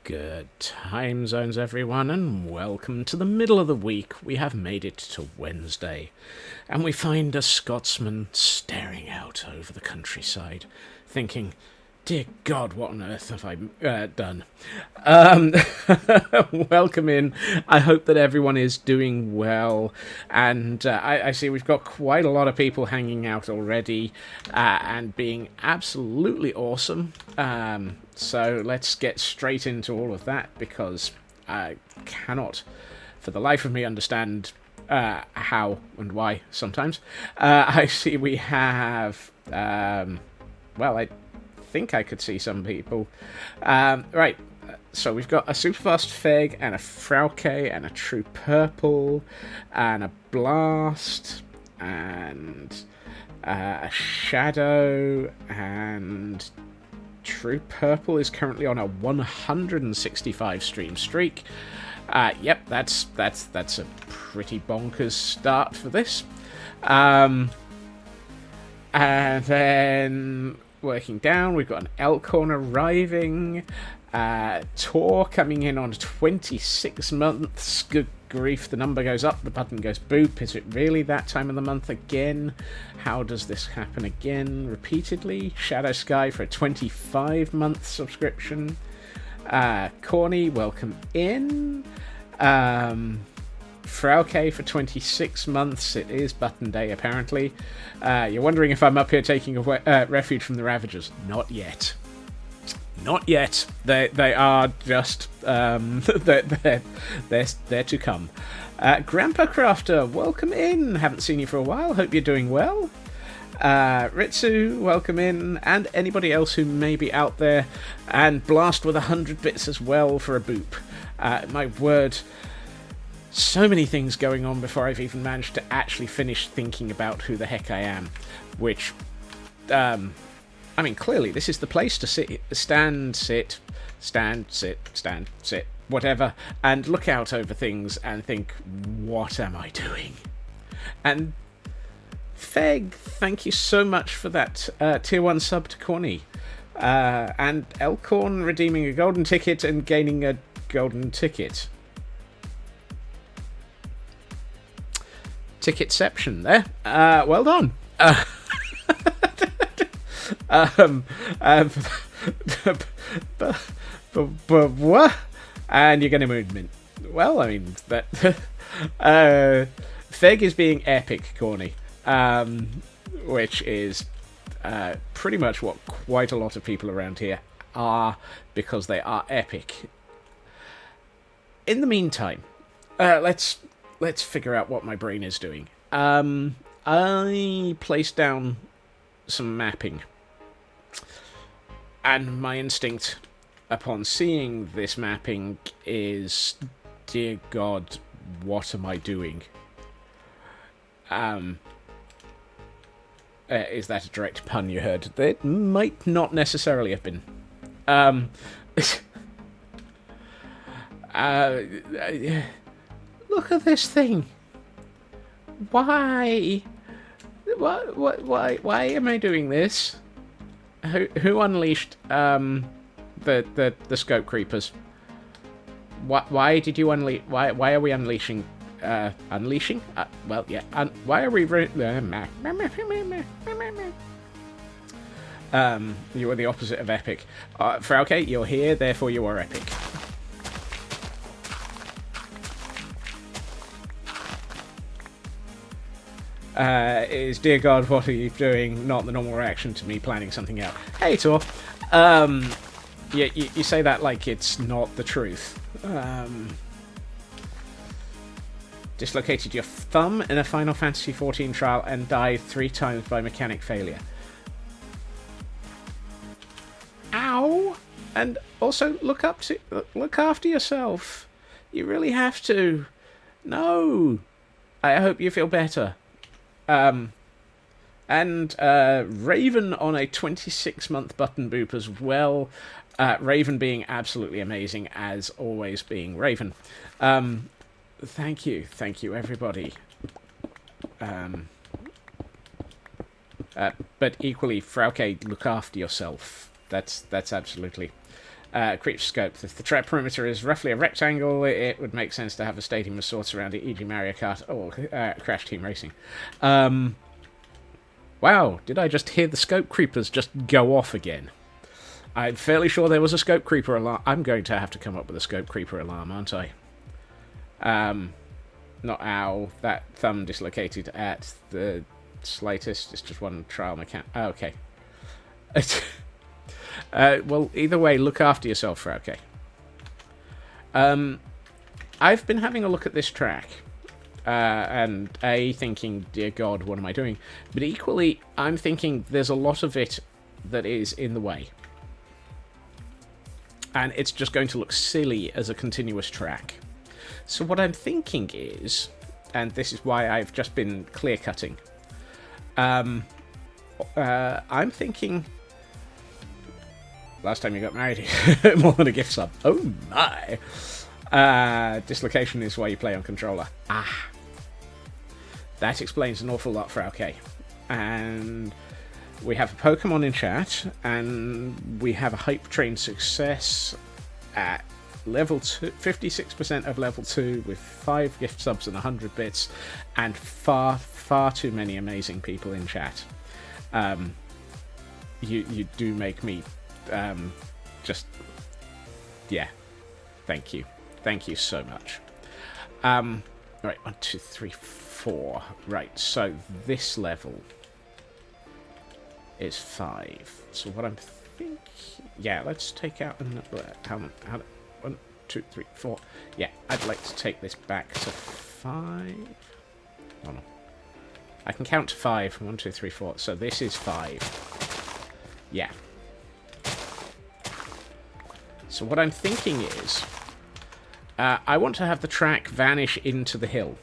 Good time zones, everyone, and welcome to the middle of the week. We have made it to Wednesday, and we find a Scotsman staring out over the countryside, thinking, "Dear God, what on earth have I done?" Welcome in. I hope that everyone is doing well, and I see we've got quite a lot of people hanging out already, and being absolutely awesome. So let's get straight into all of that, because I cannot, for the life of me, understand how and why sometimes. I see we have, I think I could see some people. Right, so we've got a Superfast Feg, and a Frauke, and a True Purple, and a Blast, and a Shadow, and True Purple is currently on a 165 stream streak. Yep, that's a pretty bonkers start for this. And then working down, we've got an Elkhorn arriving. Tor coming in on 26 months. Good grief, the number goes up, the button goes boop. Is it really that time of the month again? How does this happen again repeatedly? Shadow Sky for a 25-month subscription. Corny, welcome in. Frauke for 26 months. It is button day, apparently. You're wondering if I'm up here taking a refuge from the Ravagers. Not yet. Not yet. They are just they're to come. Grandpa Crafter, welcome in. Haven't seen you for a while. Hope you're doing well. Ritsu, welcome in, and anybody else who may be out there. And Blast with 100 bits as well for a boop. My word. So many things going on before I've even managed to actually finish thinking about who the heck I am. Which, clearly this is the place to sit, sit, whatever, and look out over things and think, what am I doing? And Feg, thank you so much for that tier 1 sub to Corny. And Elkhorn redeeming a golden ticket and gaining a golden ticket. Ticketception there. Well done. What? And you're going to movement. Well, I mean, that Feg is being epic, Corny, which is pretty much what quite a lot of people around here are, because they are epic. In the meantime, let's figure out what my brain is doing. I placed down some mapping, and my instinct upon seeing this mapping is, dear God, what am I doing? Is that a direct pun you heard? It might not necessarily have been. Look at this thing. Why? Why am I doing this? Who unleashed the scope creepers? Why did you unleash? Why are we unleashing? Unleashing? Well, yeah. Why are we? You are the opposite of epic. Frauke, you're here, therefore you are epic. Is, dear God, what are you doing? Not the normal reaction to me planning something out. Hey, Tor. Yeah, you say that like it's not the truth. Dislocated your thumb in a Final Fantasy XIV trial and died 3 times by mechanic failure. Ow! And also, look after yourself. You really have to. No. I hope you feel better. And Raven on a 26-month button boop as well. Raven being absolutely amazing, as always being Raven. Thank you, everybody. But equally, Frauke, look after yourself. That's absolutely Creature scope. If the track perimeter is roughly a rectangle, it would make sense to have a stadium of sorts around it, e.g. Mario Kart or Crash Team Racing. Wow, did I just hear the scope creepers just go off again? I'm fairly sure there was a scope creeper alarm. I'm going to have to come up with a scope creeper alarm, aren't I? Not ow. That thumb dislocated at the slightest. It's just one trial mechanic. Oh, okay. Well, either way, look after yourself, okay. I've been having a look at this track. And thinking, dear God, what am I doing? But equally, I'm thinking there's a lot of it that is in the way. And it's just going to look silly as a continuous track. So what I'm thinking is, and this is why I've just been clear-cutting, I'm thinking... Last time you got married, more than a gift sub. Oh my! Dislocation is why you play on controller. Ah. That explains an awful lot for OK. And we have a Pokemon in chat, and we have a Hype Train success at level 2, 56% of level 2 with 5 gift subs and 100 bits, and far, far too many amazing people in chat. You do make me just... Yeah. Thank you. Thank you so much. Right, 1, 2, 3, 4. Right, so this level is 5. So what I'm thinking... Yeah, let's take out another... How 1, 2, 3, 4. Yeah, I'd like to take this back to 5. Oh, no. I can count to 5. 1, 2, 3, 4. So this is 5. Yeah. So what I'm thinking is... I want to have the track vanish into the hill.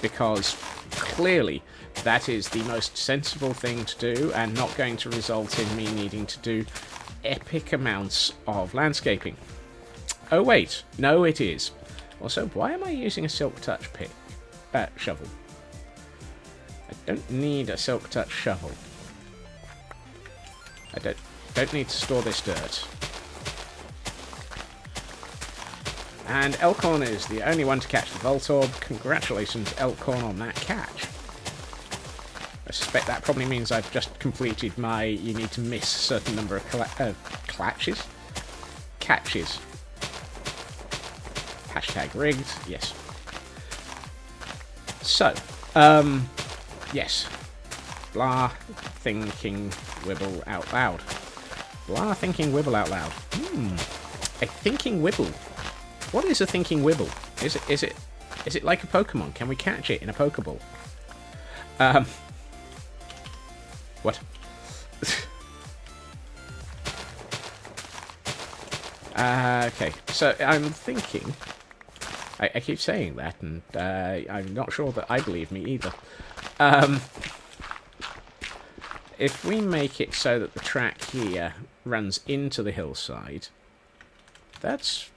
Because clearly that is the most sensible thing to do and not going to result in me needing to do epic amounts of landscaping. Oh wait, no it is. Also, why am I using a Silk Touch shovel? I don't need a Silk Touch shovel. I don't need to store this dirt. And Elkhorn is the only one to catch the Voltorb. Congratulations, Elkhorn, on that catch. I suspect that probably means I've just completed my you need to miss a certain number of catches. Hashtag rigged, yes. So, yes. Blah, thinking, wibble out loud. Blah, thinking, wibble out loud. A thinking wibble. What is a thinking wibble? Is it like a Pokemon? Can we catch it in a Pokeball? What? Okay, so I'm thinking... I keep saying that, and I'm not sure that I believe me either. If we make it so that the track here runs into the hillside, that's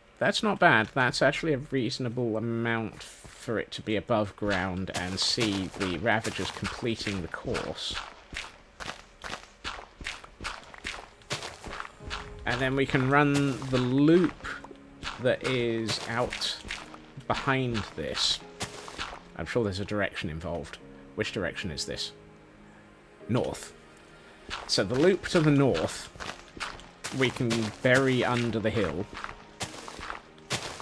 not bad. That's actually a reasonable amount for it to be above ground and see the Ravagers completing the course. And then we can run the loop that is out behind this. I'm sure there's a direction involved. Which direction is this? North. So the loop to the north, we can bury under the hill.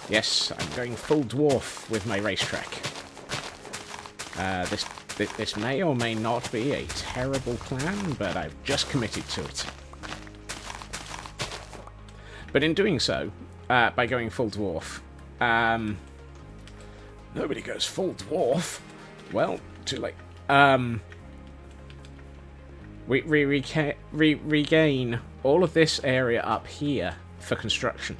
Yes, I'm going full dwarf with my racetrack. This may or may not be a terrible plan, but I've just committed to it. But in doing so, by going full dwarf, nobody goes full dwarf. Well, too late. We regain all of this area up here for construction.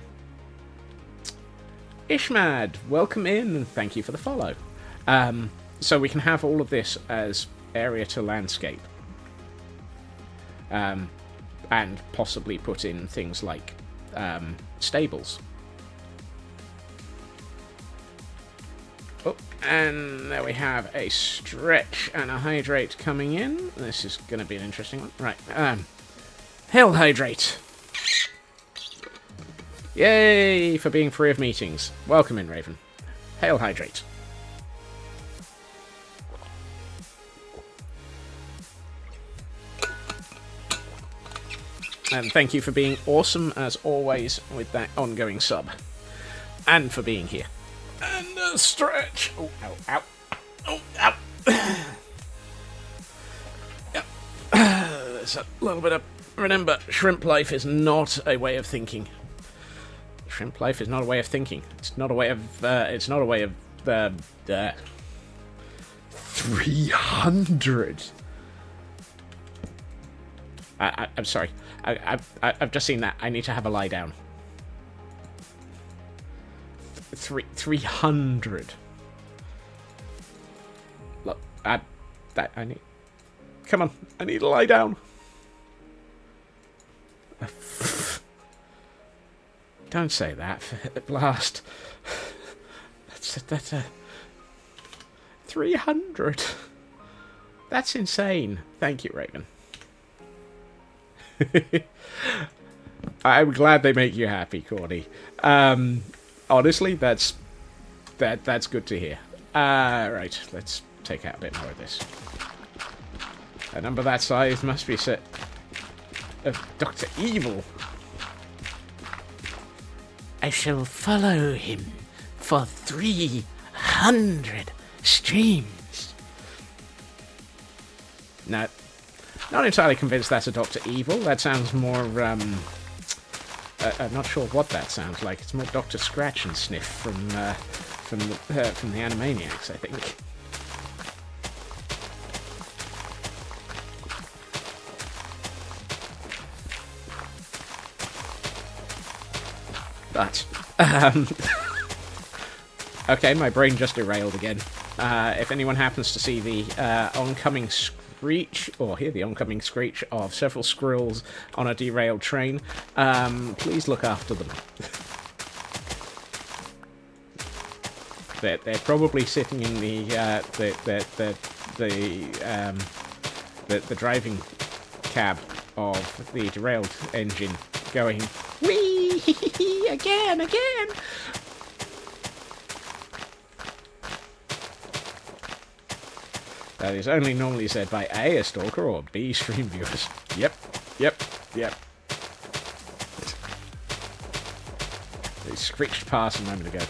Ishmad, welcome in, and thank you for the follow. So we can have all of this as area to landscape. And possibly put in things like stables. Oh, and there we have a stretch and a hydrate coming in. This is going to be an interesting one. Right. Hail hydrate. Yay for being free of meetings. Welcome in, Raven. Hail hydrate. And thank you for being awesome, as always, with that ongoing sub. And for being here. And a stretch. Oh, ow, ow. Oh, ow. Yep. There's a little bit of... Remember, shrimp life is not a way of thinking. Shrimp life is not a way of thinking. It's not a way of... 300! I'm sorry. I've just seen that. I need to have a lie down. 300. Look, I need... Come on, I need to lie down. Don't say that, at last. That's a... 300. That's insane. Thank you, Raven. I'm glad they make you happy, Cordy. Honestly, that's good to hear. Right, let's take out a bit more of this. A number that size must be set of Dr. Evil. I shall follow him for 300 streams. No, not entirely convinced that's a Dr. Evil. That sounds more, I'm not sure what that sounds like. It's more Dr. Scratch and Sniff from the Animaniacs, I think. But, okay, my brain just derailed again. If anyone happens to see the oncoming screech, or hear the oncoming screech of several squirrels on a derailed train, please look after them. They're probably sitting in the driving cab of the derailed engine, going, "Whee! Again! That is only normally said by A, a stalker, or B, stream viewers. Yep. They screeched past a moment ago.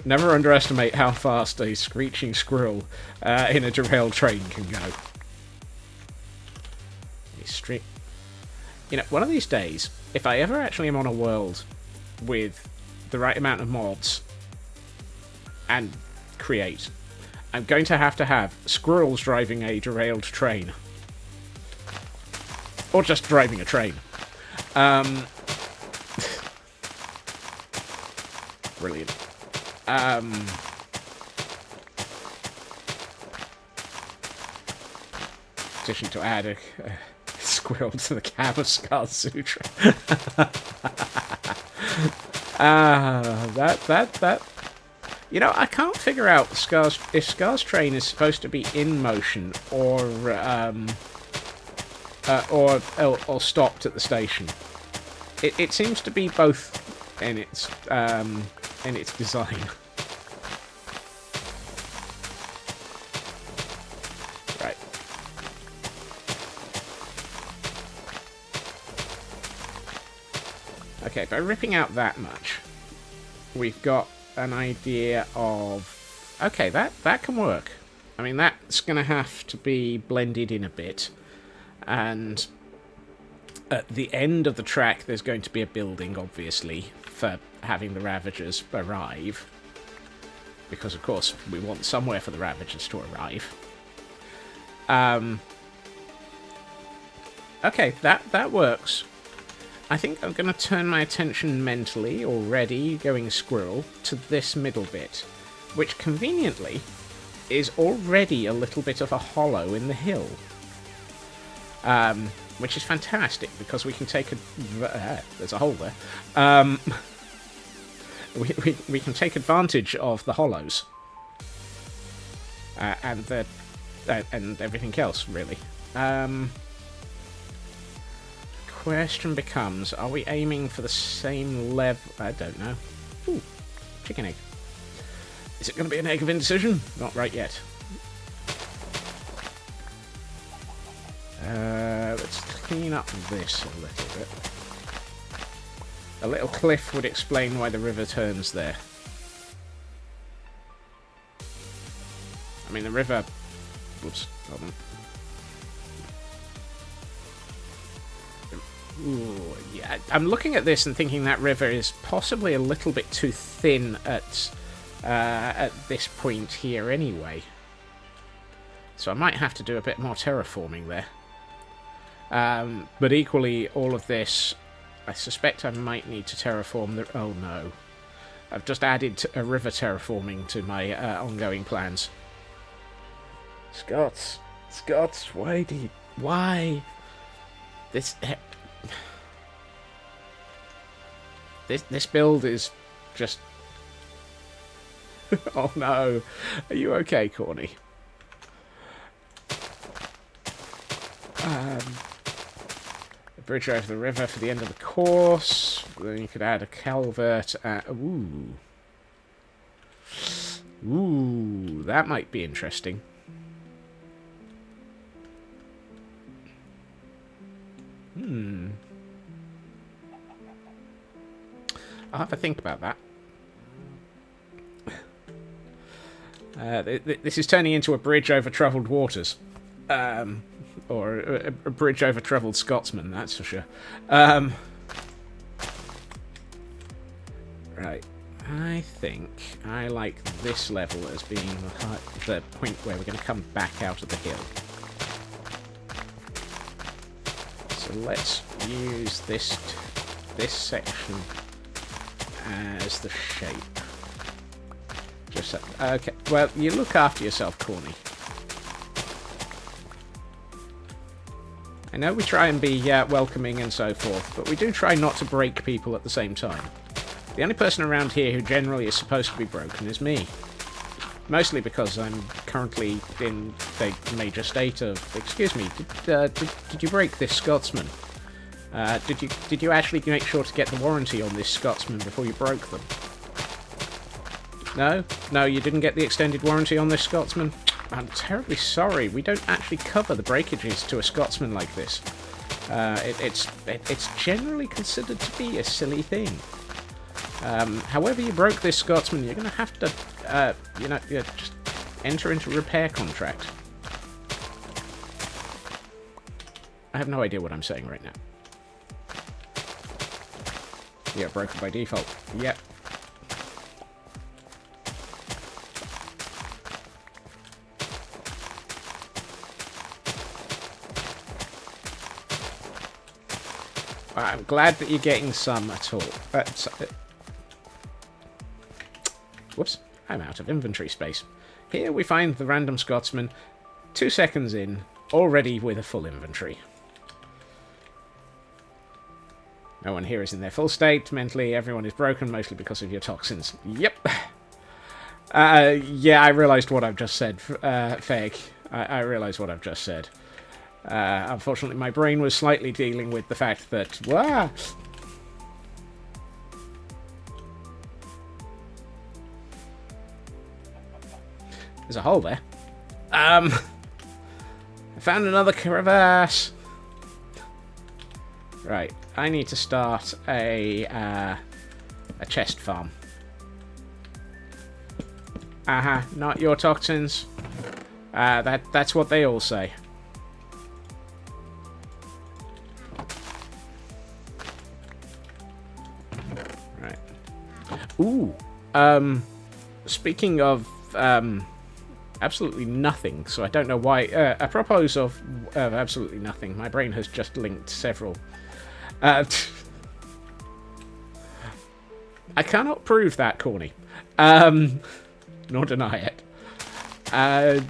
Never underestimate how fast a screeching squirrel in a derailed train can go. You know, one of these days, if I ever actually am on a world with the right amount of mods and create, I'm going to have squirrels driving a derailed train. Or just driving a train. Brilliant. Addition to add a squirrel to the cab of Scar Sutra. That. You know, I can't figure out if Scar's train is supposed to be in motion or stopped at the station. It seems to be both in its design. Right. Okay, by ripping out that much, we've got an idea of... Okay, that can work. I mean, that's going to have to be blended in a bit. And at the end of the track, there's going to be a building, obviously, for having the Ravagers arrive. Because, of course, we want somewhere for the Ravagers to arrive. Okay, that works. I think I'm going to turn my attention mentally, already going squirrel, to this middle bit, which conveniently is already a little bit of a hollow in the hill. Which is fantastic, because we can take a... there's a hole there. we can take advantage of the hollows and the and everything else, really. Question becomes: are we aiming for the same level? I don't know. Ooh, chicken egg. Is it going to be an egg of indecision? Not right yet. Let's clean up this a little bit. A little cliff would explain why the river turns there. I mean, the river... Whoops, hold on. Ooh, yeah, I'm looking at this and thinking that river is possibly a little bit too thin at this point here anyway. So I might have to do a bit more terraforming there. But equally, all of this, I suspect I might need to terraform the... Oh no. I've just added a river terraforming to my ongoing plans. Scots, why do you... Why? This build is just... Oh no. Are you okay, Corny? A bridge over the river for the end of the course. Then you could add a culvert. Ooh, that might be interesting. I'll have to think about that. This is turning into a bridge over troubled waters. Or a bridge over troubled Scotsman, that's for sure. Right. I think I like this level as being the point where we're going to come back out of the hill. So let's use this section as the shape. Just so, okay. Well, you look after yourself, Corny. I know we try and be welcoming and so forth, but we do try not to break people at the same time. The only person around here who generally is supposed to be broken is me. Mostly because I'm currently in a major state of... Excuse me, did you break this Scotsman? Did you actually make sure to get the warranty on this Scotsman before you broke them? No? No, you didn't get the extended warranty on this Scotsman? I'm terribly sorry. We don't actually cover the breakages to a Scotsman like this. It's generally considered to be a silly thing. However you broke this Scotsman, you're going to have to, just enter into a repair contract. I have no idea what I'm saying right now. Yeah, broken by default. Yep. I'm glad that you're getting some at all. Whoops, I'm out of inventory space. Here we find the random Scotsman, 2 seconds in, already with a full inventory. No one here is in their full state. Mentally, everyone is broken, mostly because of your toxins. Yep. Yeah, I realised what I've just said, Feg. I realised what I've just said. Unfortunately, my brain was slightly dealing with the fact that... Wah! There's a hole there. I found another crevasse. Right, I need to start a chest farm. Not your toxins. That's what they all say. Right. Ooh. Speaking of absolutely nothing, so I don't know why. Apropos of absolutely nothing, my brain has just linked several. I cannot prove that, Corny. Nor deny it. I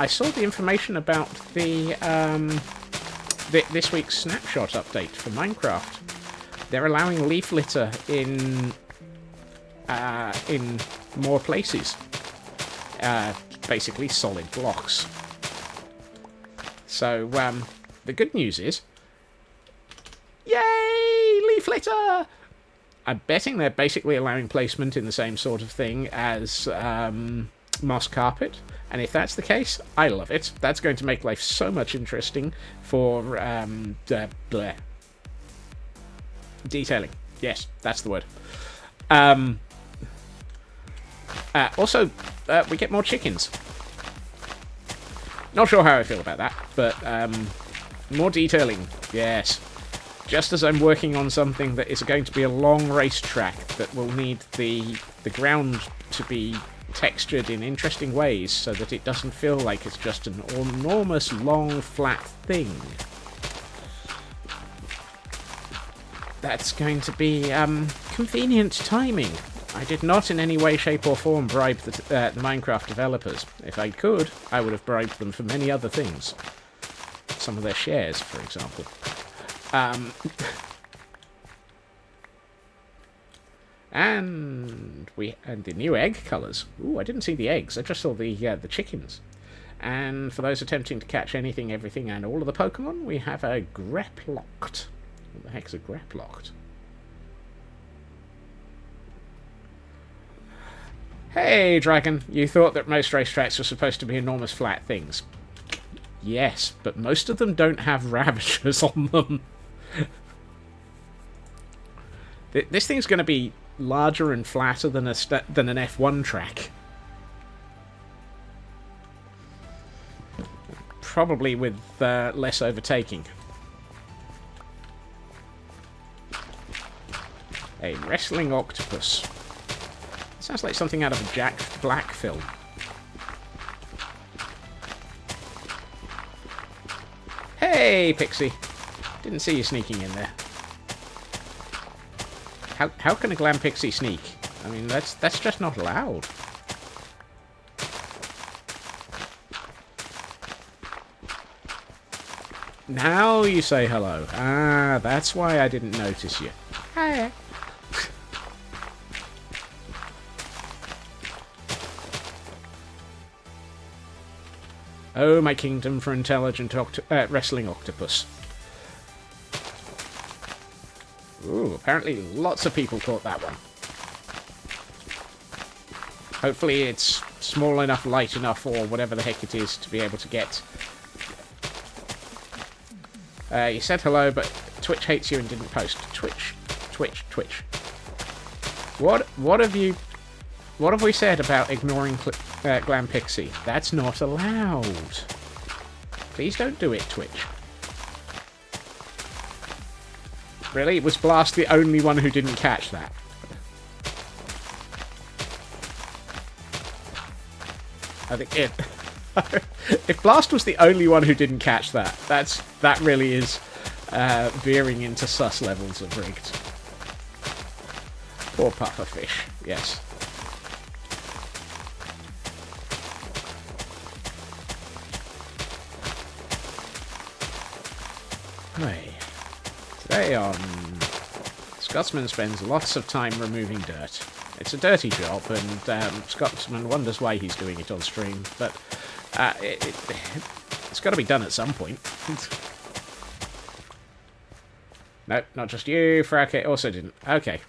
saw the information about the this week's snapshot update for Minecraft. They're allowing leaf litter in in more places. Basically solid blocks. So, the good news is... Yay! Leaf litter! I'm betting they're basically allowing placement in the same sort of thing as moss carpet. And if that's the case, I love it. That's going to make life so much interesting for detailing. Yes, that's the word. Also, we get more chickens. Not sure how I feel about that, but more detailing, yes. Just as I'm working on something that is going to be a long racetrack that will need the ground to be textured in interesting ways so that it doesn't feel like it's just an enormous, long, flat thing. That's going to be convenient timing. I did not in any way, shape or form bribe the Minecraft developers. If I could, I would have bribed them for many other things. Some of their shares, for example. And the new egg colours. Ooh, I didn't see the eggs. I just saw the chickens. And for those attempting to catch anything, everything, and all of the Pokemon, we have a Greplocked. What the heck's a Greplocked? Hey, Dragon, you thought that most racetracks were supposed to be enormous flat things. Yes, but most of them don't have Ravagers on them. This thing's going to be larger and flatter than an F1 track. Probably with less overtaking. A wrestling octopus. Sounds like something out of a Jack Black film. Hey, Pixie. Didn't see you sneaking in there. How can a glam pixie sneak? I mean, that's just not allowed. Now you say hello. Ah, that's why I didn't notice you. Hi. Oh, my kingdom for intelligent wrestling octopus. Ooh, apparently lots of people caught that one. Hopefully it's small enough, light enough, or whatever the heck it is to be able to get. You said hello, but Twitch hates you and didn't post. Twitch. What have we said about ignoring Glam Pixie? That's not allowed. Please don't do it, Twitch. Really? Was Blast the only one who didn't catch that? I think it... If Blast was the only one who didn't catch that, that really is veering into sus levels of rigged. Poor pufferfish, yes. Hey. Today on... Scotsman spends lots of time removing dirt. It's a dirty job, and Scotsman wonders why he's doing it on stream, but it's got to be done at some point. Nope, not just you. Frake also didn't. Okay.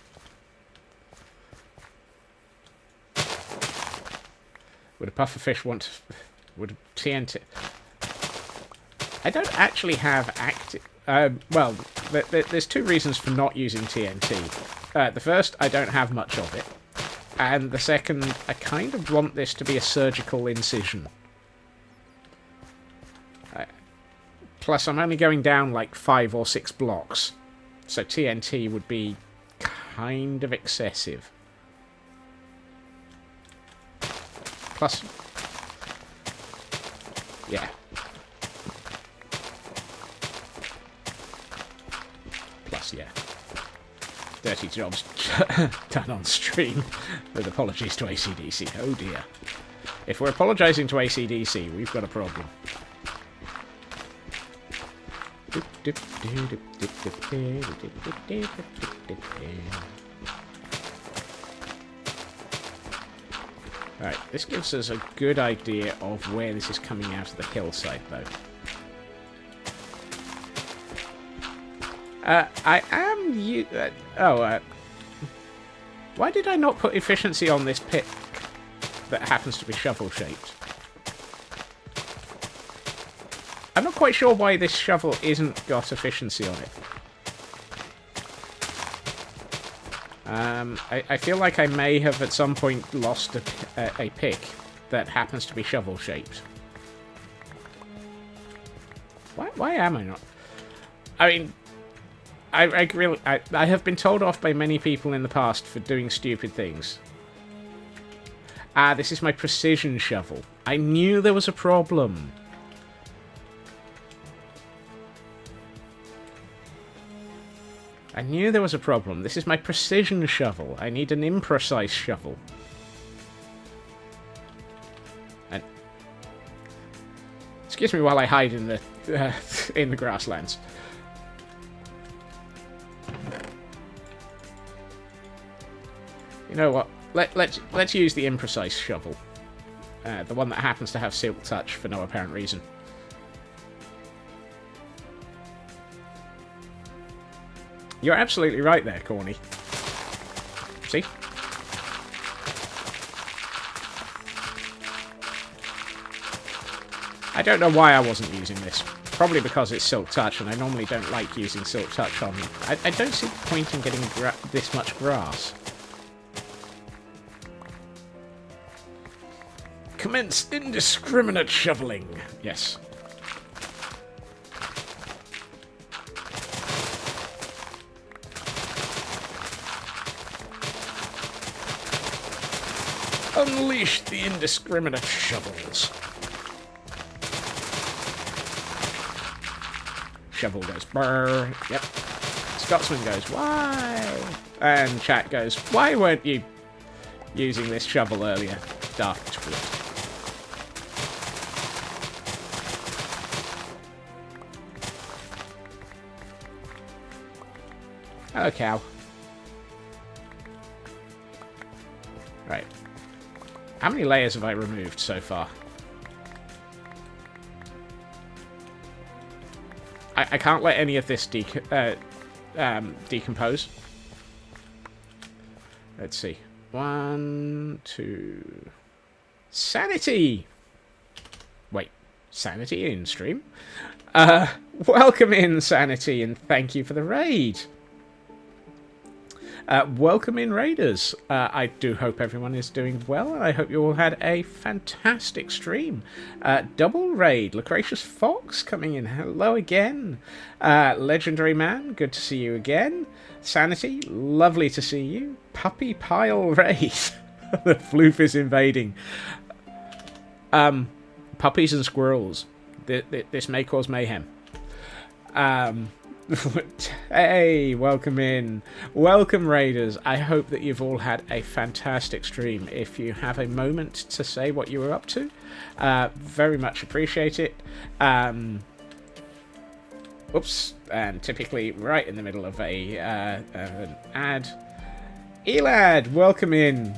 Would a pufferfish want... Would a TNT... I don't actually have active... well, there's two reasons for not using TNT. The first, I don't have much of it. And the second, I kind of want this to be a surgical incision. Plus, I'm only going down like 5 or 6 blocks. So TNT would be kind of excessive. Plus... Yeah. Plus, yeah. Dirty jobs done on stream. With apologies to AC/DC. Oh dear. If we're apologising to AC/DC, we've got a problem. Alright, this gives us a good idea of where this is coming out of the hillside, though. I am... why did I not put efficiency on this pick that happens to be shovel-shaped? I'm not quite sure why this shovel isn't got efficiency on it. I feel like I may have at some point lost a pick that happens to be shovel-shaped. Why am I not? I mean, I have been told off by many people in the past for doing stupid things. Ah, this is my precision shovel. I knew there was a problem. I knew there was a problem. This is my precision shovel. I need an imprecise shovel. And excuse me while I hide in the grasslands. You know what? Let's use the imprecise shovel. The one that happens to have silk touch for no apparent reason. You're absolutely right there, Corny. See? I don't know why I wasn't using this. Probably because it's silk touch, and I normally don't like using silk touch on... I don't see the point in getting this much grass. Commence indiscriminate shoveling. Yes. Unleash the indiscriminate shovels. Shovel goes brrr. Yep. Scotsman goes, why? And chat goes, why weren't you using this shovel earlier? Daft twit. Hello, cow. Right. How many layers have I removed so far? I can't let any of this decompose. Let's see. 1, 2... Sanity! Wait, Sanity in stream? Welcome in, Sanity, and thank you for the raid. Welcome in, Raiders. I do hope everyone is doing well, and I hope you all had a fantastic stream. Double raid. Lucretius Fox coming in. Hello again. Legendary Man, good to see you again. Sanity, lovely to see you. Puppy Pile raid. The floof is invading. Puppies and squirrels. This may cause mayhem. Hey, welcome in. Welcome, Raiders. I hope that you've all had a fantastic stream. If you have a moment to say what you were up to, very much appreciate it. Oops, and typically right in the middle of an ad. Elad, welcome in.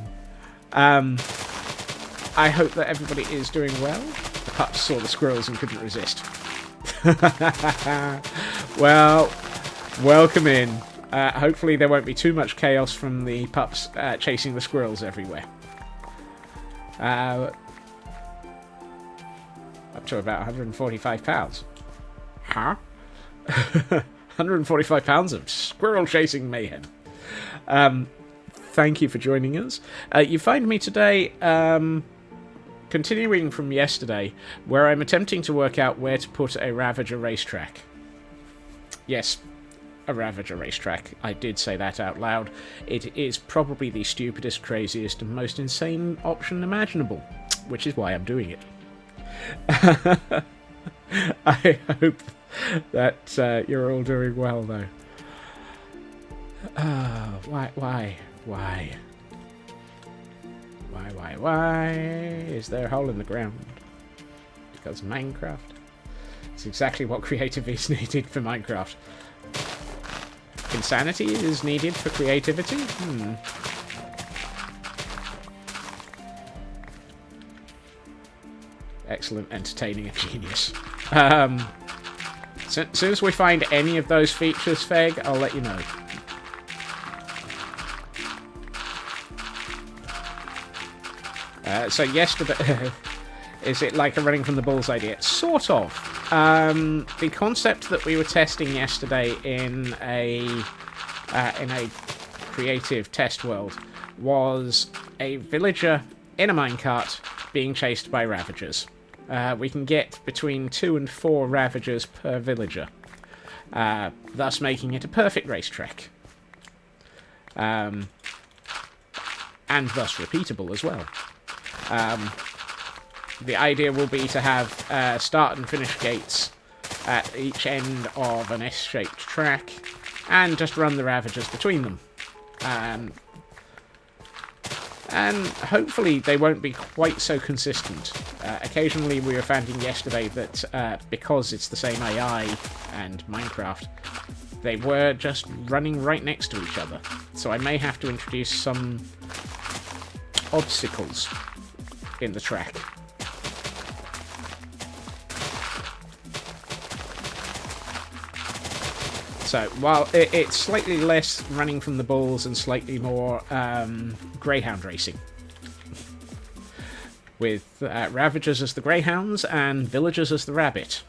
I hope that everybody is doing well. The pups saw the squirrels and couldn't resist. Well, welcome in. Hopefully there won't be too much chaos from the pups chasing the squirrels everywhere. Up to about 145 pounds. Huh? 145 pounds of squirrel chasing mayhem. Thank you for joining us. You find me today... continuing from yesterday, where I'm attempting to work out where to put a Ravager racetrack. Yes, a Ravager racetrack. I did say that out loud. It is probably the stupidest, craziest, and most insane option imaginable, which is why I'm doing it. I hope that you're all doing well, though. Why? Why is there a hole in the ground? Because Minecraft. It's exactly what creativity is needed for Minecraft. Insanity is needed for creativity? Excellent, entertaining, and genius. As soon as we find any of those features, Feg, I'll let you know. So yesterday... Is it like a running from the bulls idea? Sort of. The concept that we were testing yesterday in a creative test world was a villager in a minecart being chased by Ravagers. We can get between 2 and 4 Ravagers per villager, thus making it a perfect racetrack. And thus repeatable as well. The idea will be to have start and finish gates at each end of an S-shaped track, and just run the Ravagers between them. And hopefully they won't be quite so consistent. Occasionally we were finding yesterday that because it's the same AI and Minecraft, they were just running right next to each other. So I may have to introduce some obstacles in the track. So, while it's slightly less running from the bulls and slightly more greyhound racing. With Ravagers as the greyhounds and villagers as the rabbit.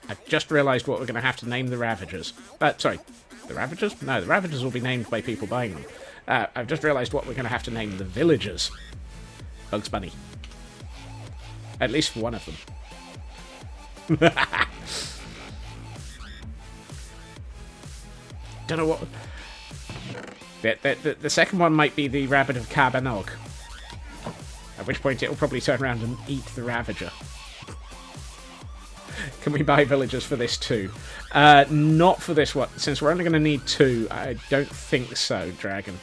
I just realised what we're going to have to name the Ravagers. Sorry, the Ravagers? No, the Ravagers will be named by people buying them. I've just realised what we're going to have to name the villagers. Bugs Bunny. At least for one of them. Don't know what... The second one might be the Rabbit of Cabanog. At which point it'll probably turn around and eat the Ravager. Can we buy villagers for this too? Not for this one. Since we're only going to need 2, I don't think so, Dragon.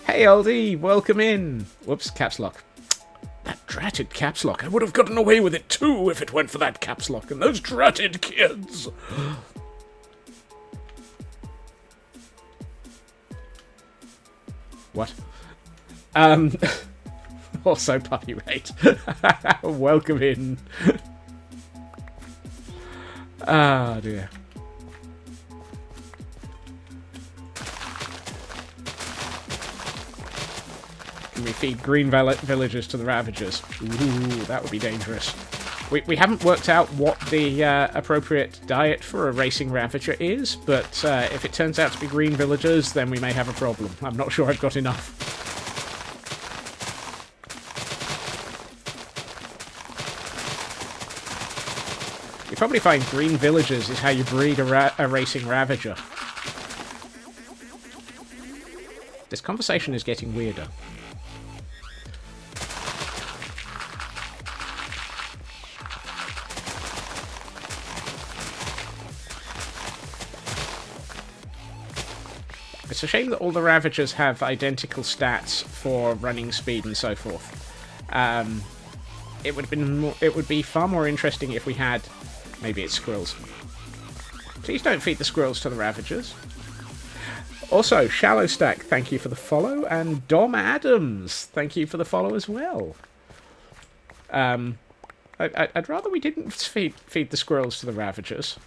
Hey, LD, welcome in. Whoops, caps lock. That dratted caps lock. I would have gotten away with it too if it weren't for that caps lock and those dratted kids. What? Also Puppy Raid. Welcome in. Ah, dear. Can we feed green villagers to the Ravagers? Ooh, that would be dangerous. We haven't worked out what the appropriate diet for a racing Ravager is, but if it turns out to be green villagers, then we may have a problem. I'm not sure I've got enough. You probably find green villagers is how you breed a racing Ravager. This conversation is getting weirder. It's a shame that all the Ravagers have identical stats for running speed and so forth. It would be far more interesting if we had... Maybe it's squirrels. Please don't feed the squirrels to the Ravagers. Also, Shallow Stack, thank you for the follow, and Dom Adams, thank you for the follow as well. I'd rather we didn't feed the squirrels to the Ravagers.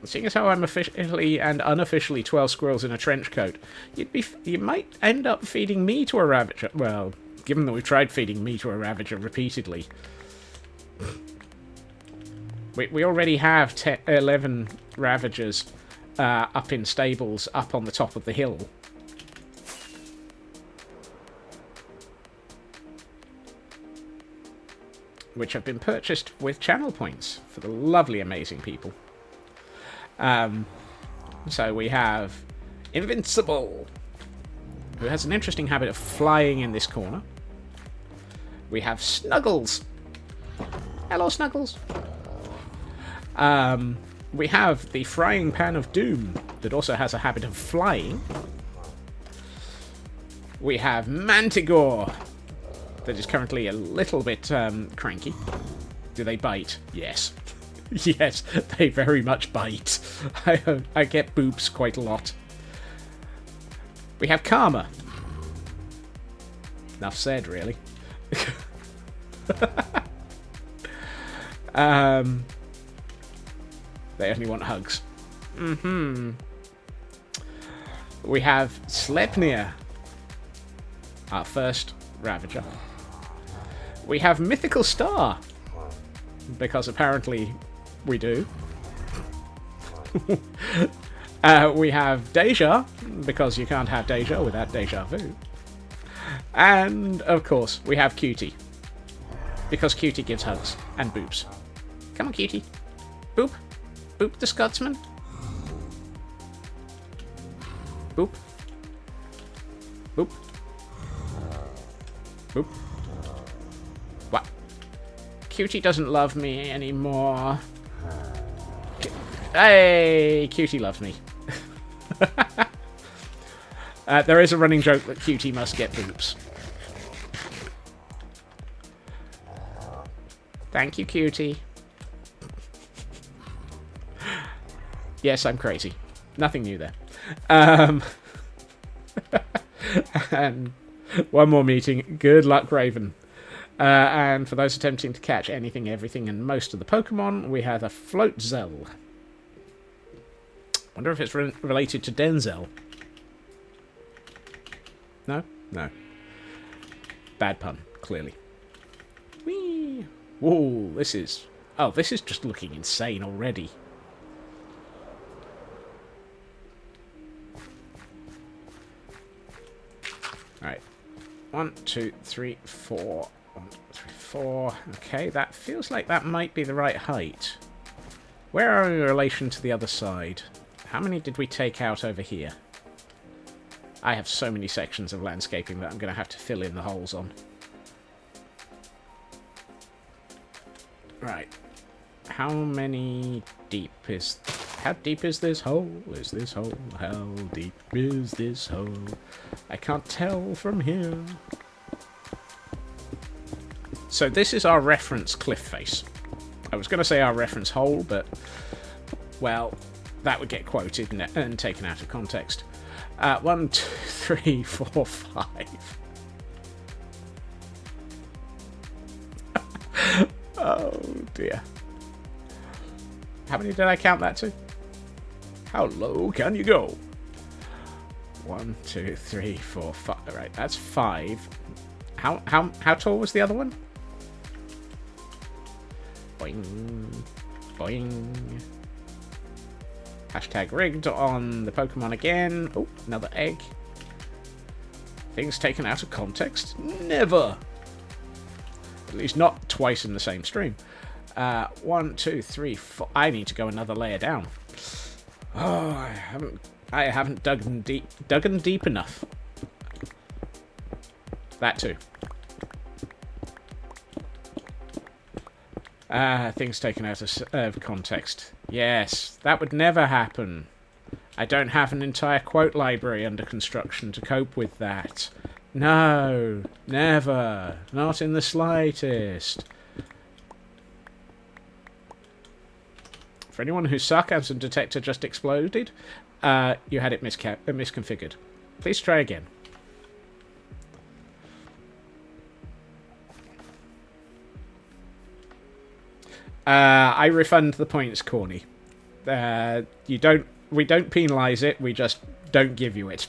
Seeing as how I'm officially and unofficially 12 squirrels in a trench coat, you might end up feeding me to a Ravager. Well, given that we've tried feeding me to a Ravager repeatedly. We already have 11 Ravagers up in stables, up on the top of the hill. Which have been purchased with channel points for the lovely, amazing people. So we have Invincible, who has an interesting habit of flying in this corner. We have Snuggles. Hello, Snuggles. We have the Frying Pan of Doom, that also has a habit of flying. We have Manticore, that is currently a little bit cranky. Do they bite? Yes. Yes, they very much bite. I get boobs quite a lot. We have Karma. Enough said, really. They only want hugs. We have Sleipnir, our first Ravager. We have Mythical Star, because apparently we do. We have Deja, because you can't have Deja without Deja Vu. And, of course, we have Cutie, because Cutie gives hugs and boobs. Come on, Cutie. Boop. Boop the Scotsman. Boop. Boop. Boop. What? Cutie doesn't love me anymore. Hey, Cutie loves me. There is a running joke that Cutie must get boobs. Thank you, Cutie. Yes, I'm crazy. Nothing new there. And one more meeting. Good luck, Raven. And for those attempting to catch anything, everything, and most of the Pokemon, we have a Floatzel. Wonder if it's related to Denzel. No? No. Bad pun, clearly. Whee! Whoa, this is... Oh, this is just looking insane already. Alright. 1, 2, 3, 4. 1, 2, 3, 4. Okay, that feels like that might be the right height. Where are we in relation to the other side? How many did we take out over here? I have so many sections of landscaping that I'm going to have to fill in the holes on. Right. How many deep is... How deep is this hole? Is this hole? How deep is this hole? I can't tell from here. So this is our reference cliff face. I was going to say our reference hole, but... Well, that would get quoted and taken out of context. 1, 2, 3, 4, 5. Oh dear. How many did I count that to? How low can you go? 1, 2, 3, 4, 5. Right, that's 5. How tall was the other one? Boing, boing. Hashtag rigged on the Pokemon again. Oh, another egg. Things taken out of context? Never! At least not twice in the same stream. 1, 2, 3, 4. I need to go another layer down. Oh, I haven't dug deep enough. That too. Things taken out of context. Yes, that would never happen. I don't have an entire quote library under construction to cope with that. No, never. Not in the slightest. For anyone whose sarcasm detector just exploded, you had it misconfigured. Please try again. I refund the points, Corny. We don't penalise it, we just don't give you it.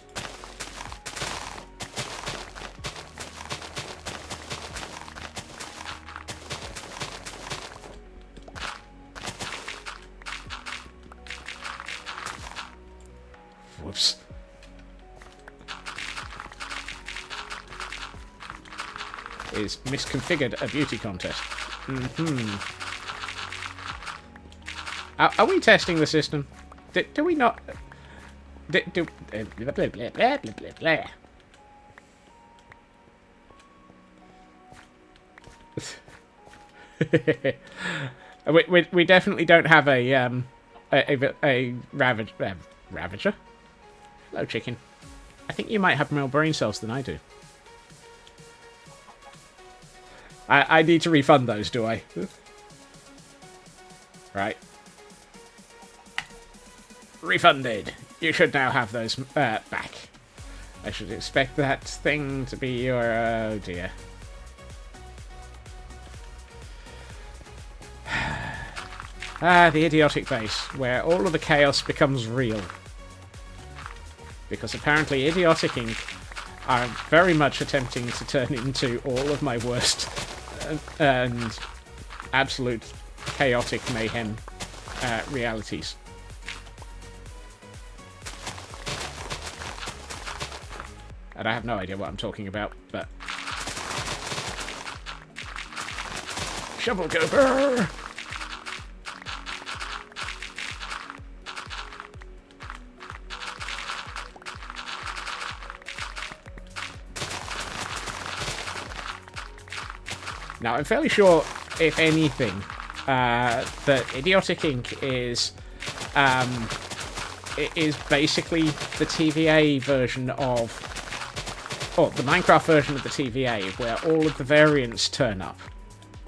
Whoops. Is misconfigured a beauty contest. Are we testing the system? Do we not... blah, blah, blah, blah, blah, blah. We definitely don't have a Ravager. Hello, chicken. I think you might have more brain cells than I do. I need to refund those, do I? Right. Refunded. You should now have those back. I should expect that thing to be your... oh dear. The idiotic base, where all of the chaos becomes real. Because apparently Idiotic Inc. are very much attempting to turn into all of my worst and absolute chaotic mayhem realities. And I have no idea what I'm talking about, but... Shovel go brrr! Now, I'm fairly sure, if anything, that Idiotic Inc. is basically the TVA version of... or the Minecraft version of the TVA, where all of the variants turn up.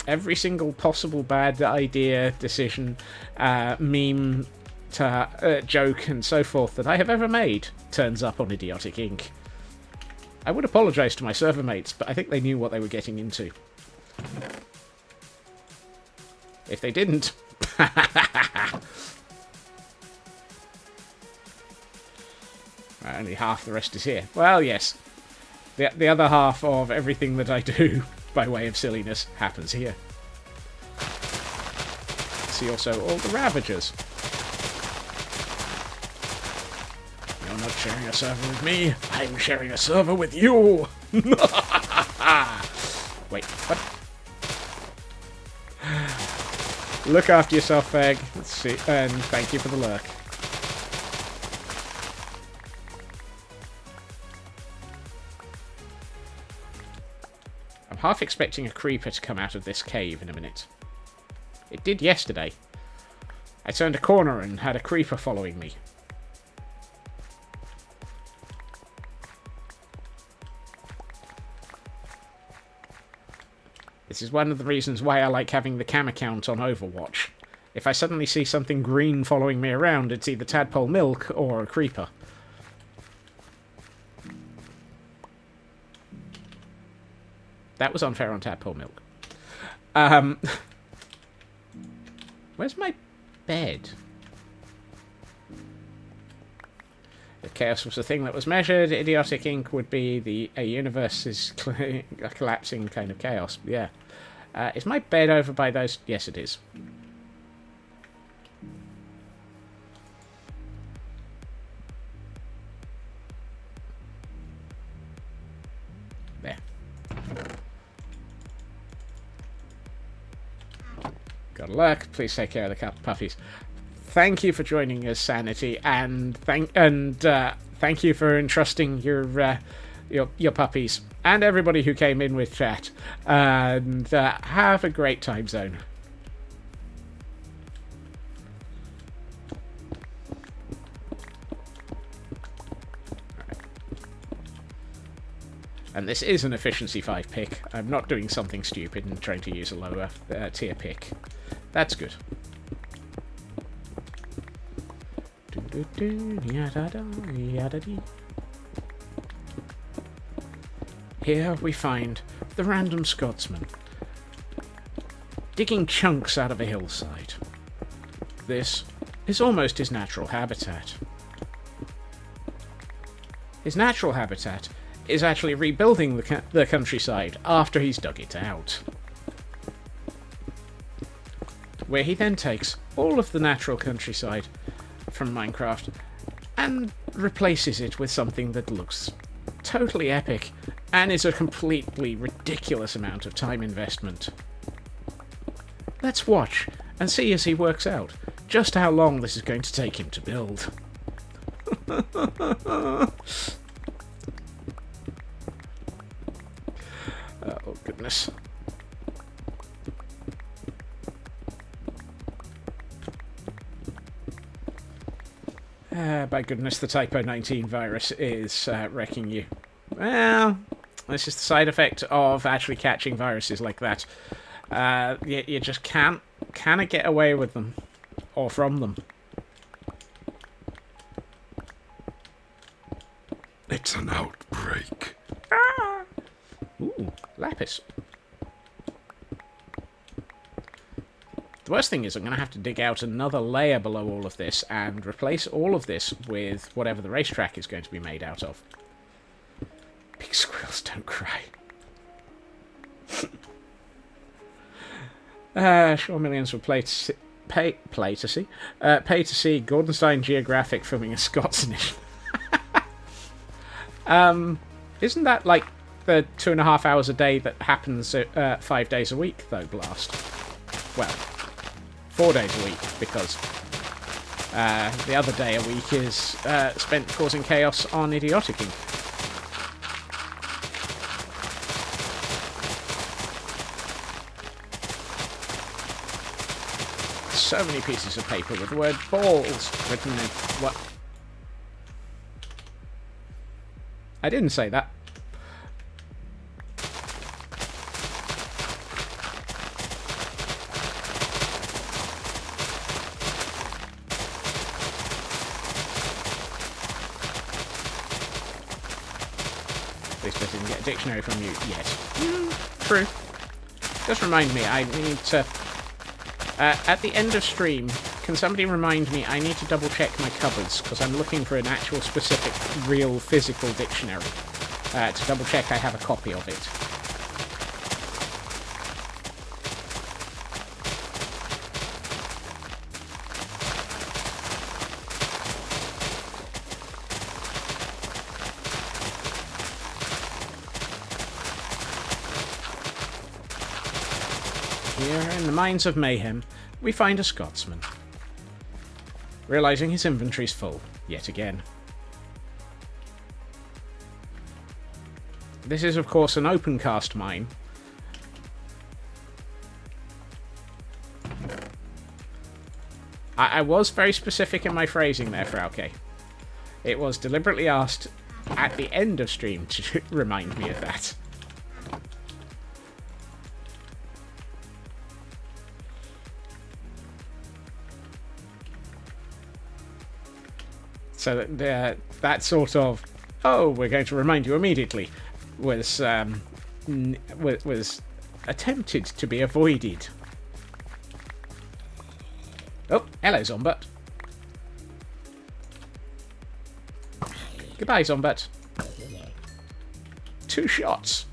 Every single possible bad idea, decision, meme, joke, and so forth that I have ever made turns up on Idiotic Inc. I would apologise to my server mates, but I think they knew what they were getting into. If they didn't... only half the rest is here. Well, yes. The other half of everything that I do, by way of silliness, happens here. See also all the Ravagers. You're not sharing a server with me. I'm sharing a server with you. Wait, what? Look after yourself, Fag. Let's see, and thank you for the lurk. I'm half expecting a creeper to come out of this cave in a minute. It did yesterday. I turned a corner and had a creeper following me. This is one of the reasons why I like having the cam account on Overwatch. If I suddenly see something green following me around, it's either Tadpole Milk or a creeper. That was unfair on Tadpole Milk. Where's my bed? If chaos was a thing that was measured, Idiotic Inc. would be a universe's collapsing kind of chaos. Yeah. Is my bed over by those? Yes, it is. There. Got a lurk. Please take care of the puppies. Thank you for joining us, Sanity, and thank you for entrusting your puppies and everybody who came in with chat. And have a great time zone. And this is an efficiency 5 pick. I'm not doing something stupid and trying to use a lower tier pick. That's good. Here we find the random Scotsman digging chunks out of a hillside. This is almost his natural habitat. His natural habitat is actually rebuilding the countryside after he's dug it out, where he then takes all of the natural countryside from Minecraft and replaces it with something that looks totally epic and is a completely ridiculous amount of time investment. Let's watch and see as he works out just how long this is going to take him to build. Oh, goodness. By goodness, the Typo 19 virus is wrecking you. Well, this is the side effect of actually catching viruses like that. You just can't get away with them, or from them. It's an outbreak. Ah! Ooh, lapis. The worst thing is I'm going to have to dig out another layer below all of this and replace all of this with whatever the racetrack is going to be made out of. Big squirrels don't cry. Sure, millions would pay to see Gordonstein Geographic filming a Scots edition. Isn't that like the 2.5 hours a day that happens 5 days a week, though, Blast? Well, 4 days a week, because the other day a week is spent causing chaos on Idiotic Inc. So many pieces of paper with the word balls written in. What? I didn't say that. At least I didn't get a dictionary from you yet. True. Just remind me, I need to... at the end of stream, can somebody remind me I need to double check my cupboards, because I'm looking for an actual specific, real, physical dictionary. To double check I have a copy of it. Here, in the Mines of Mayhem, we find a Scotsman. Realising his inventory's full, yet again. This is, of course, an open cast mine. I was very specific in my phrasing there, Frauke. It was deliberately asked at the end of stream to remind me of that. So that sort of, oh, we're going to remind you immediately, was attempted to be avoided. Oh, hello, Zombut. Goodbye, Zombut. 2 shots.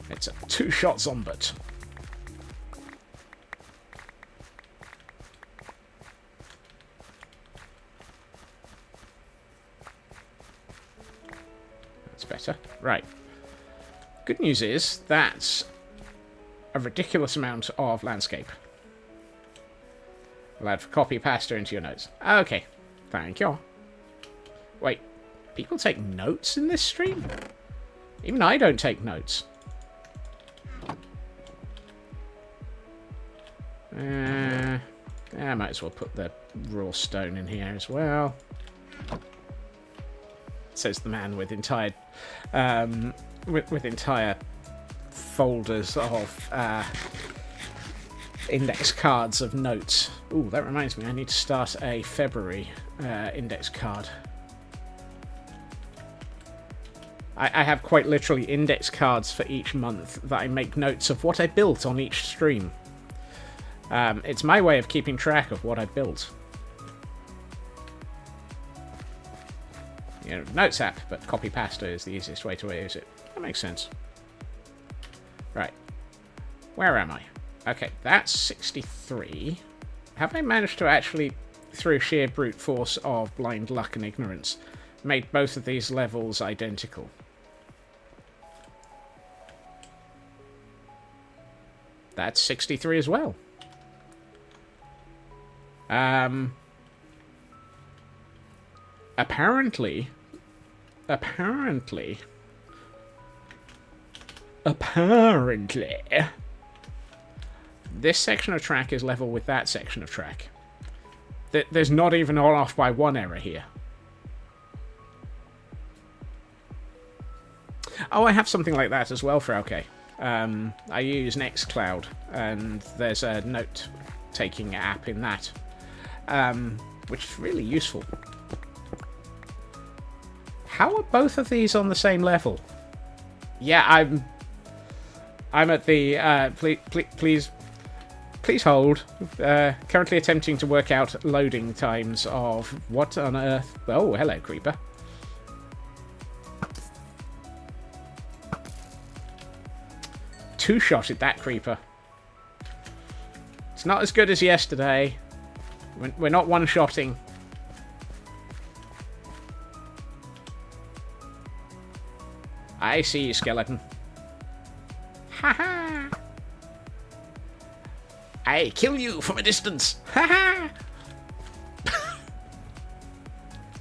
It's a 2-shot Zombut. Better. Right. Good news is that's a ridiculous amount of landscape. Allowed for copy pasta into your notes. Okay. Thank you. Wait. People take notes in this stream? Even I don't take notes. I might as well put the raw stone in here as well. Says the man with entire with entire folders of index cards of notes. Ooh, that reminds me, I need to start a February index card. I have quite literally index cards for each month that I make notes of what I built on each stream. It's my way of keeping track of what I built. You know, Notes app, but copy pasta is the easiest way to use it. That makes sense. Right. Where am I? Okay, that's 63. Have I managed to actually, through sheer brute force of blind luck and ignorance, make both of these levels identical? That's 63 as well. Apparently, this section of track is level with that section of track. There's not even all off by 1 error here. Oh, I have something like that as well for OK. I use Nextcloud, and there's a note-taking app in that. which is really useful. How are both of these on the same level? Yeah, I'm at the please hold. Currently attempting to work out loading times of what on earth. Oh, hello, creeper. Two-shotted that creeper. It's not as good as yesterday. We're not one-shotting. I see you, skeleton. Ha-ha! I kill you from a distance. Ha-ha!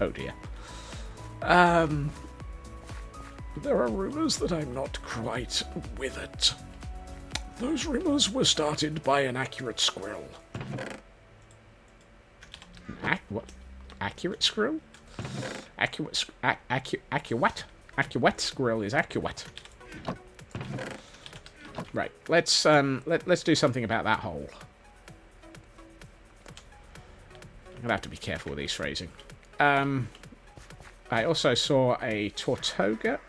Oh dear. There are rumors that I'm not quite with it. Those rumors were started by an accurate squirrel. What? Accurate squirrel? Accurate squirrel is accurate. Right, let's do something about that hole. I'm gonna have to be careful with these phrasing. I also saw a Tortuga.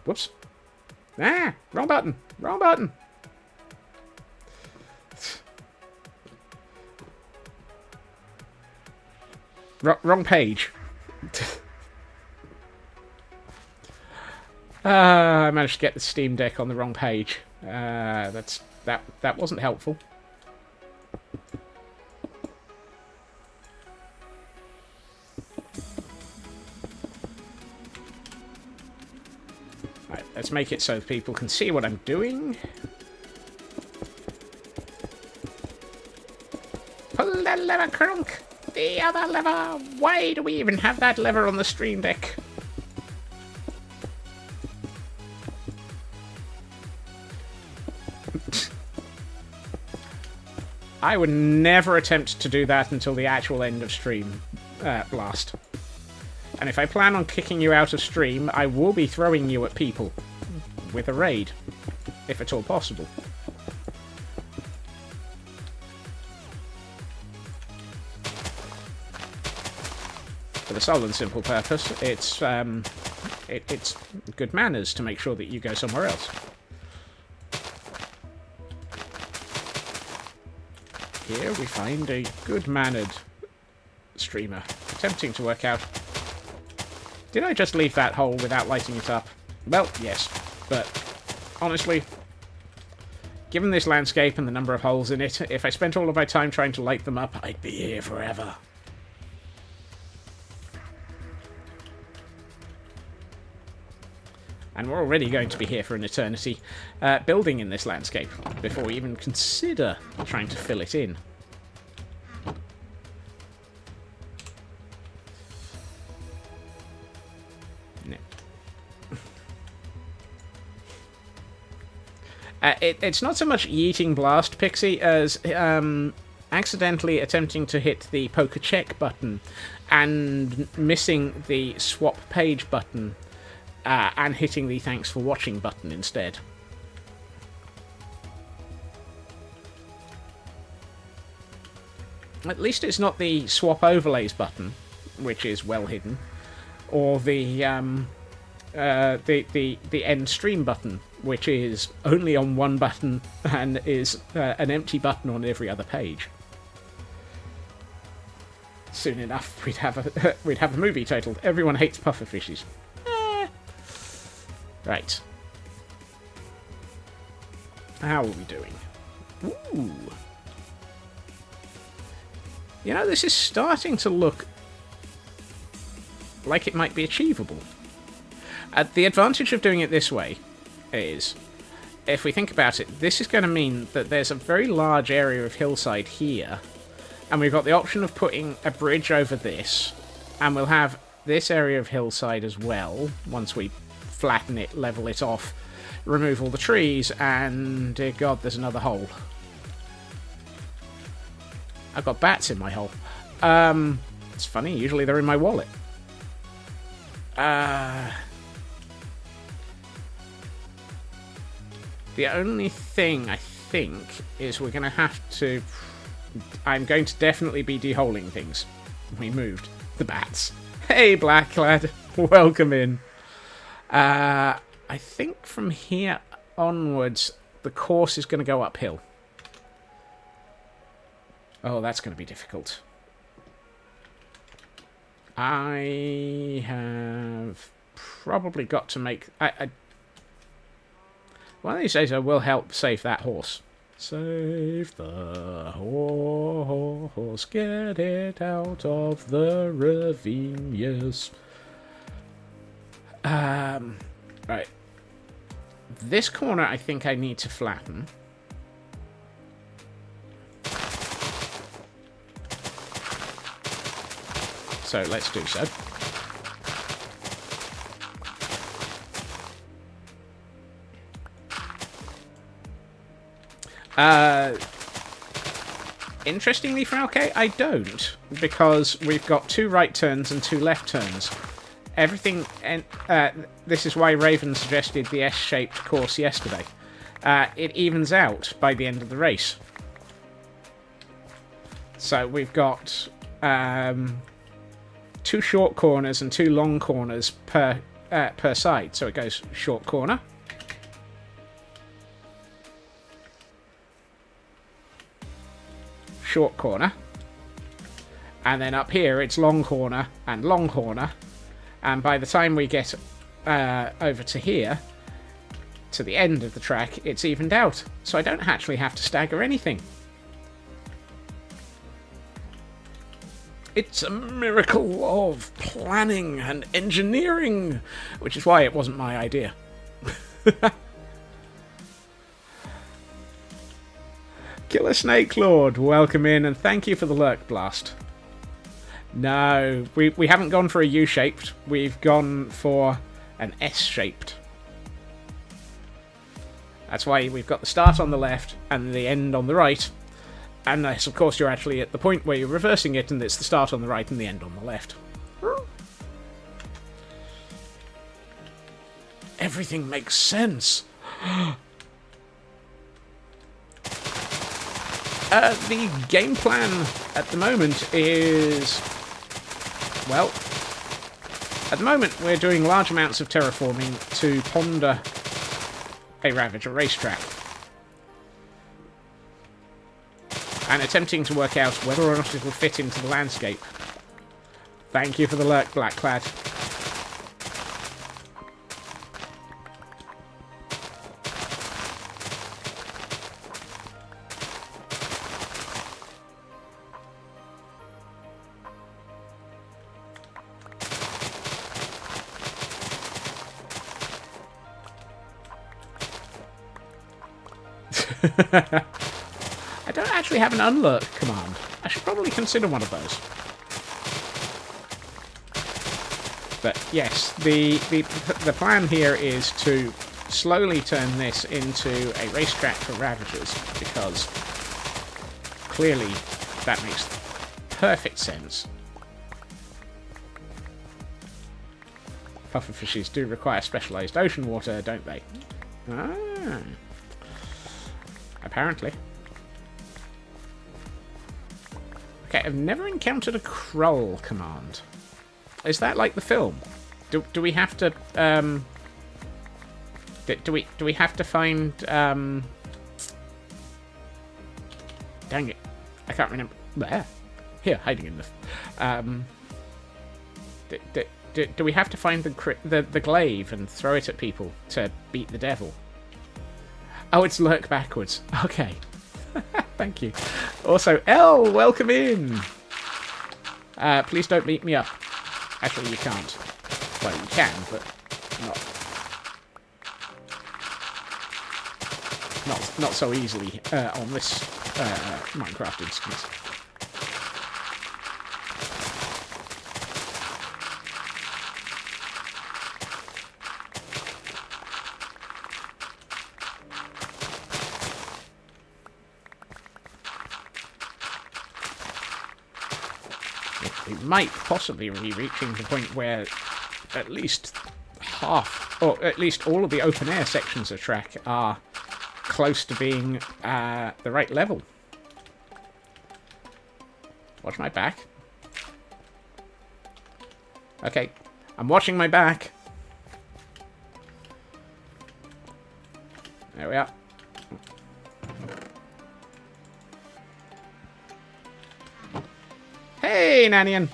Whoops. Ah, wrong button. Wrong button. Wrong page. I managed to get the Steam Deck on the wrong page. That wasn't helpful. Right, let's make it so people can see what I'm doing. Pull that lever, Crunk. The other lever. Why do we even have that lever on the Stream Deck? I would never attempt to do that until the actual end of stream blast. And if I plan on kicking you out of stream, I will be throwing you at people with a raid, if at all possible. For the sole and simple purpose, it's good manners to make sure that you go somewhere else. Here we find a good-mannered streamer attempting to work out. Did I just leave that hole without lighting it up? Well, yes, but honestly, given this landscape and the number of holes in it, if I spent all of my time trying to light them up, I'd be here forever. And we're already going to be here for an eternity, building in this landscape, before we even consider trying to fill it in. No. It's not so much yeeting Blast Pixie as accidentally attempting to hit the poker check button and missing the swap page button. And hitting the thanks for watching button instead. At least it's not the swap overlays button, which is well hidden, or the end stream button, which is only on one button and is an empty button on every other page. Soon enough, we'd have a movie titled "Everyone Hates Pufferfishes." Right. How are we doing? Ooh. You know, this is starting to look like it might be achievable. The advantage of doing it this way is, if we think about it, this is going to mean that there's a very large area of hillside here, and we've got the option of putting a bridge over this, and we'll have this area of hillside as well, once we flatten it, level it off, remove all the trees, and dear God, there's another hole. I've got bats in my hole. It's funny, usually they're in my wallet. The only thing I think is we're going to have to... I'm going to definitely be deholing things. We moved the bats. Hey, Black Lad. Welcome in. I think from here onwards, the course is going to go uphill. Oh, that's going to be difficult. I have probably got to make... one of these days I will help save that horse. Save the horse, get it out of the ravine, yes. Right. This corner I think I need to flatten. So let's do so. Interestingly, Frauke, I don't, because we've got 2 right turns and 2 left turns. Everything, and this is why Raven suggested the S-shaped course yesterday. It evens out by the end of the race. So we've got 2 short corners and 2 long corners per side. So it goes short corner. Short corner. And then up here it's long corner and long corner. And by the time we get over to here, to the end of the track, it's evened out. So I don't actually have to stagger anything. It's a miracle of planning and engineering, which is why it wasn't my idea. Killer Snake Lord, welcome in, and thank you for the lurk blast. No, we haven't gone for a U-shaped, we've gone for an S-shaped. That's why we've got the start on the left and the end on the right. Unless, of course, you're actually at the point where you're reversing it and it's the start on the right and the end on the left. Everything makes sense. The game plan at the moment is... well, at the moment we're doing large amounts of terraforming to ponder a Ravager racetrack. And attempting to work out whether or not it will fit into the landscape. Thank you for the lurk, Blackclad. I don't actually have an unlurk command. I should probably consider one of those. But yes, the plan here is to slowly turn this into a racetrack for Ravagers, because clearly that makes perfect sense. Pufferfishes do require specialised ocean water, don't they? Ah. Apparently. Okay, I've never encountered a crawl command. Is that like the film? Do we have to do we have to find dang it, I can't remember. There, here, hiding in the do we have to find the glaive and throw it at people to beat the devil? Oh, it's lurk backwards. Okay. Thank you. Also, L, welcome in. Please don't beat me up. Actually, you can't. Well, you can, but not so easily on this Minecraft instance. We might possibly be reaching the point where at least half, or at least all of the open air sections of track are close to being the right level. Watch my back. Okay, I'm watching my back. There we are. Hey, Nanian!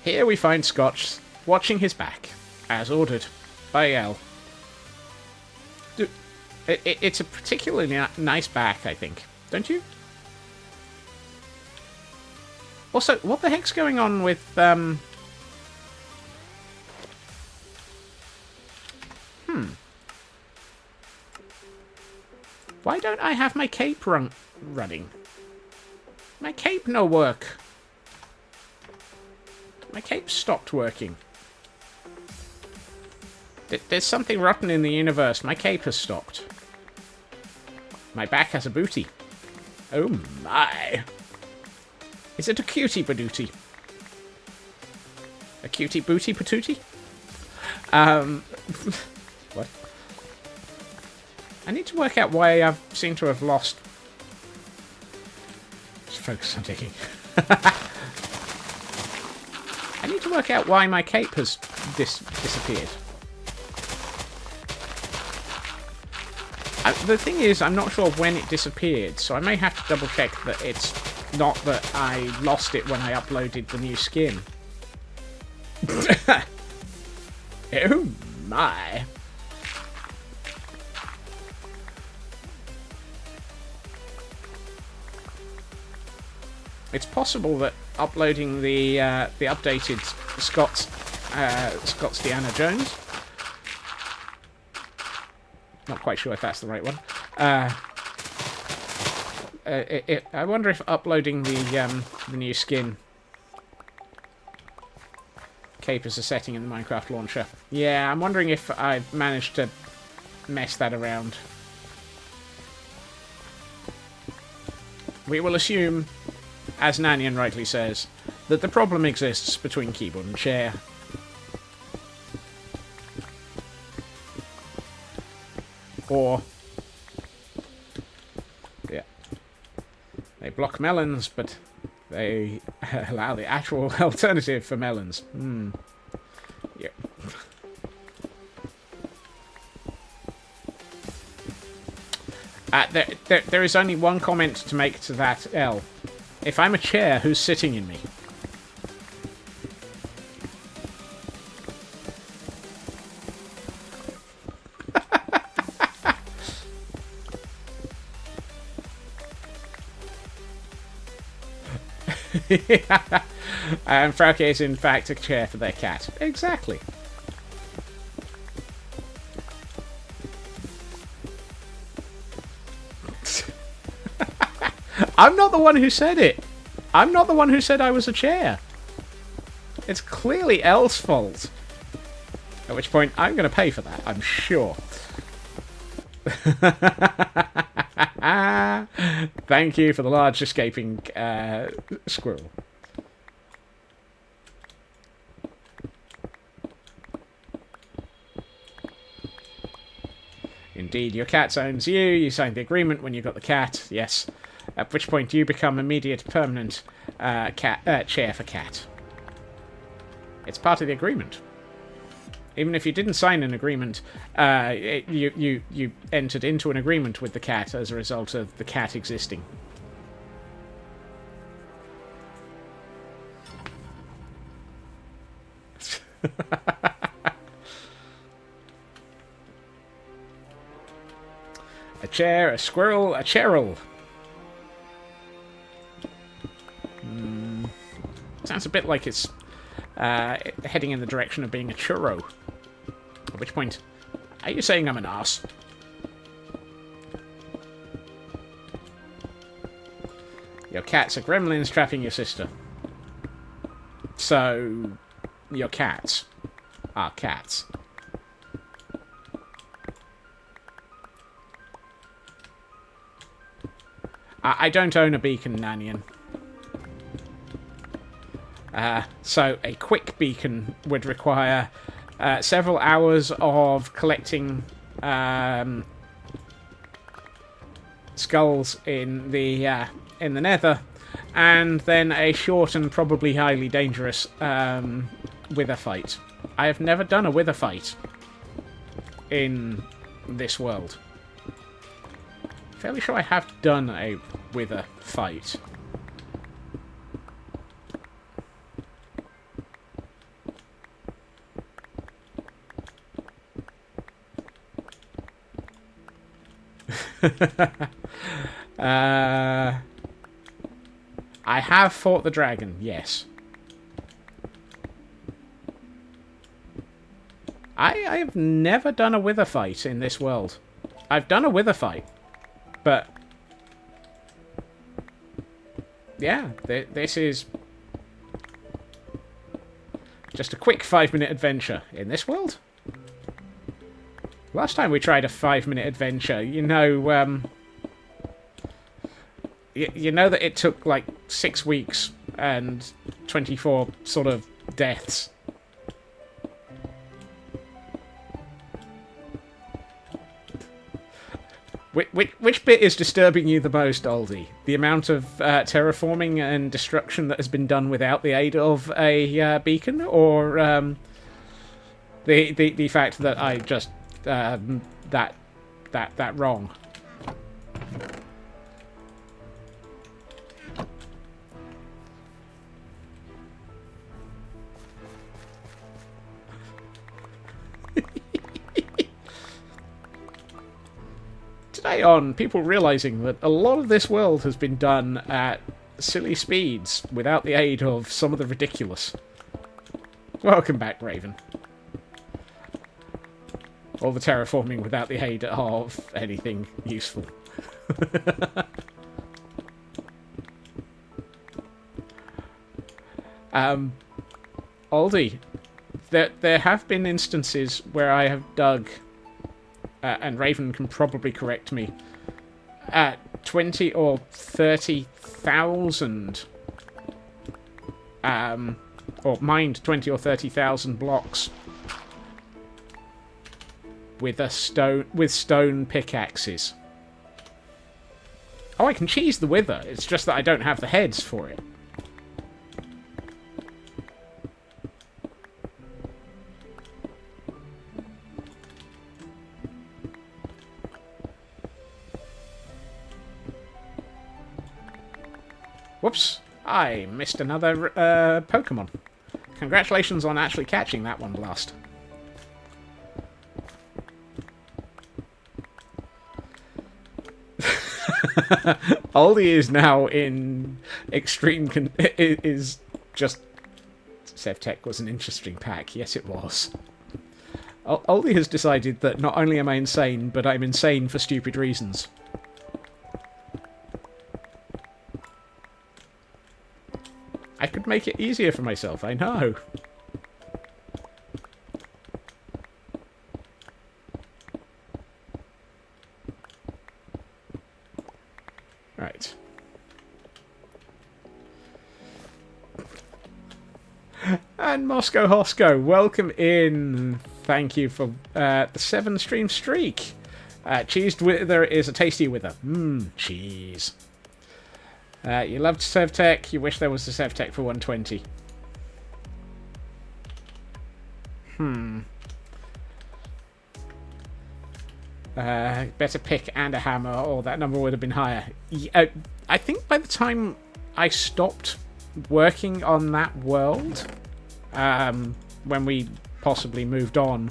Here we find Scotch watching his back, as ordered by L. It's a particularly nice back, I think. Don't you? Also, what the heck's going on with, Why don't I have my cape running? My cape no work. My cape stopped working. There's something rotten in the universe. My cape has stopped. My back has a booty. Oh my. Is it a cutie badootie? A cutie booty patootie? What? I need to work out why I seem to have lost. Just focus on digging. I need to work out why my cape has disappeared. The thing is, I'm not sure when it disappeared, so I may have to double check that it's not that I lost it when I uploaded the new skin. Oh my. It's possible that uploading the updated Scott's Deanna Jones. Not quite sure if that's the right one. I wonder if uploading the new skin cape as a setting in the Minecraft launcher. Yeah, I'm wondering if I've managed to mess that around. We will assume, as Nanian rightly says, that the problem exists between keyboard and chair. Or, yeah, they block melons, but they allow the actual alternative for melons. Yeah. There is only one comment to make to that, L. If I'm a chair, who's sitting in me? And Frauke is in fact a chair for their cat. Exactly. I'm not the one who said it. I'm not the one who said I was a chair. It's clearly Elle's fault. At which point, I'm going to pay for that, I'm sure. Thank you for the large escaping squirrel. Indeed, your cat owns you. You signed the agreement when you got the cat. Yes. At which point you become immediate permanent chair for cat. It's part of the agreement. Even if you didn't sign an agreement, you entered into an agreement with the cat as a result of the cat existing. A chair, a squirrel, a cheryl. Sounds a bit like it's heading in the direction of being a churro. At which point, are you saying I'm an arse? Your cats are gremlins trapping your sister. So, your cats are cats. I don't own a beacon, Nanian. So a quick beacon would require several hours of collecting skulls in the Nether, and then a short and probably highly dangerous wither fight. I have never done a wither fight in this world. Fairly sure I have done a wither fight. I have fought the dragon, yes. I have never done a wither fight in this world. I've done a wither fight, but yeah, this is just a quick 5-minute adventure in this world. Last time we tried a 5-minute adventure, you know that it took like 6 weeks and 24 sort of deaths. Which bit is disturbing you the most, Aldi? The amount of terraforming and destruction that has been done without the aid of a beacon, or the fact that I just that wrong? Today on, people realizing that a lot of this world has been done at silly speeds without the aid of some of the ridiculous. Welcome back, Raven. All the terraforming without the aid of anything useful. Aldi, there have been instances where I have dug, and Raven can probably correct me, at 20 or 30,000, or mined 20 or 30,000 blocks with stone pickaxes. Oh, I can cheese the wither. It's just that I don't have the heads for it. Whoops, I missed another Pokemon. Congratulations on actually catching that one, Blast. Aldi is now in extreme... is just... Sevtech was an interesting pack. Yes, it was. Aldi has decided that not only am I insane, but I'm insane for stupid reasons. I could make it easier for myself, I know. Right. And Moscow Hosco, welcome in. Thank you for the 7-stream streak. Cheesed wither is a tasty wither. Cheese. You loved Sevtech, you wish there was a Sevtech for 120. Better pick and a hammer, or that number would have been higher. I think by the time I stopped working on that world, when we possibly moved on,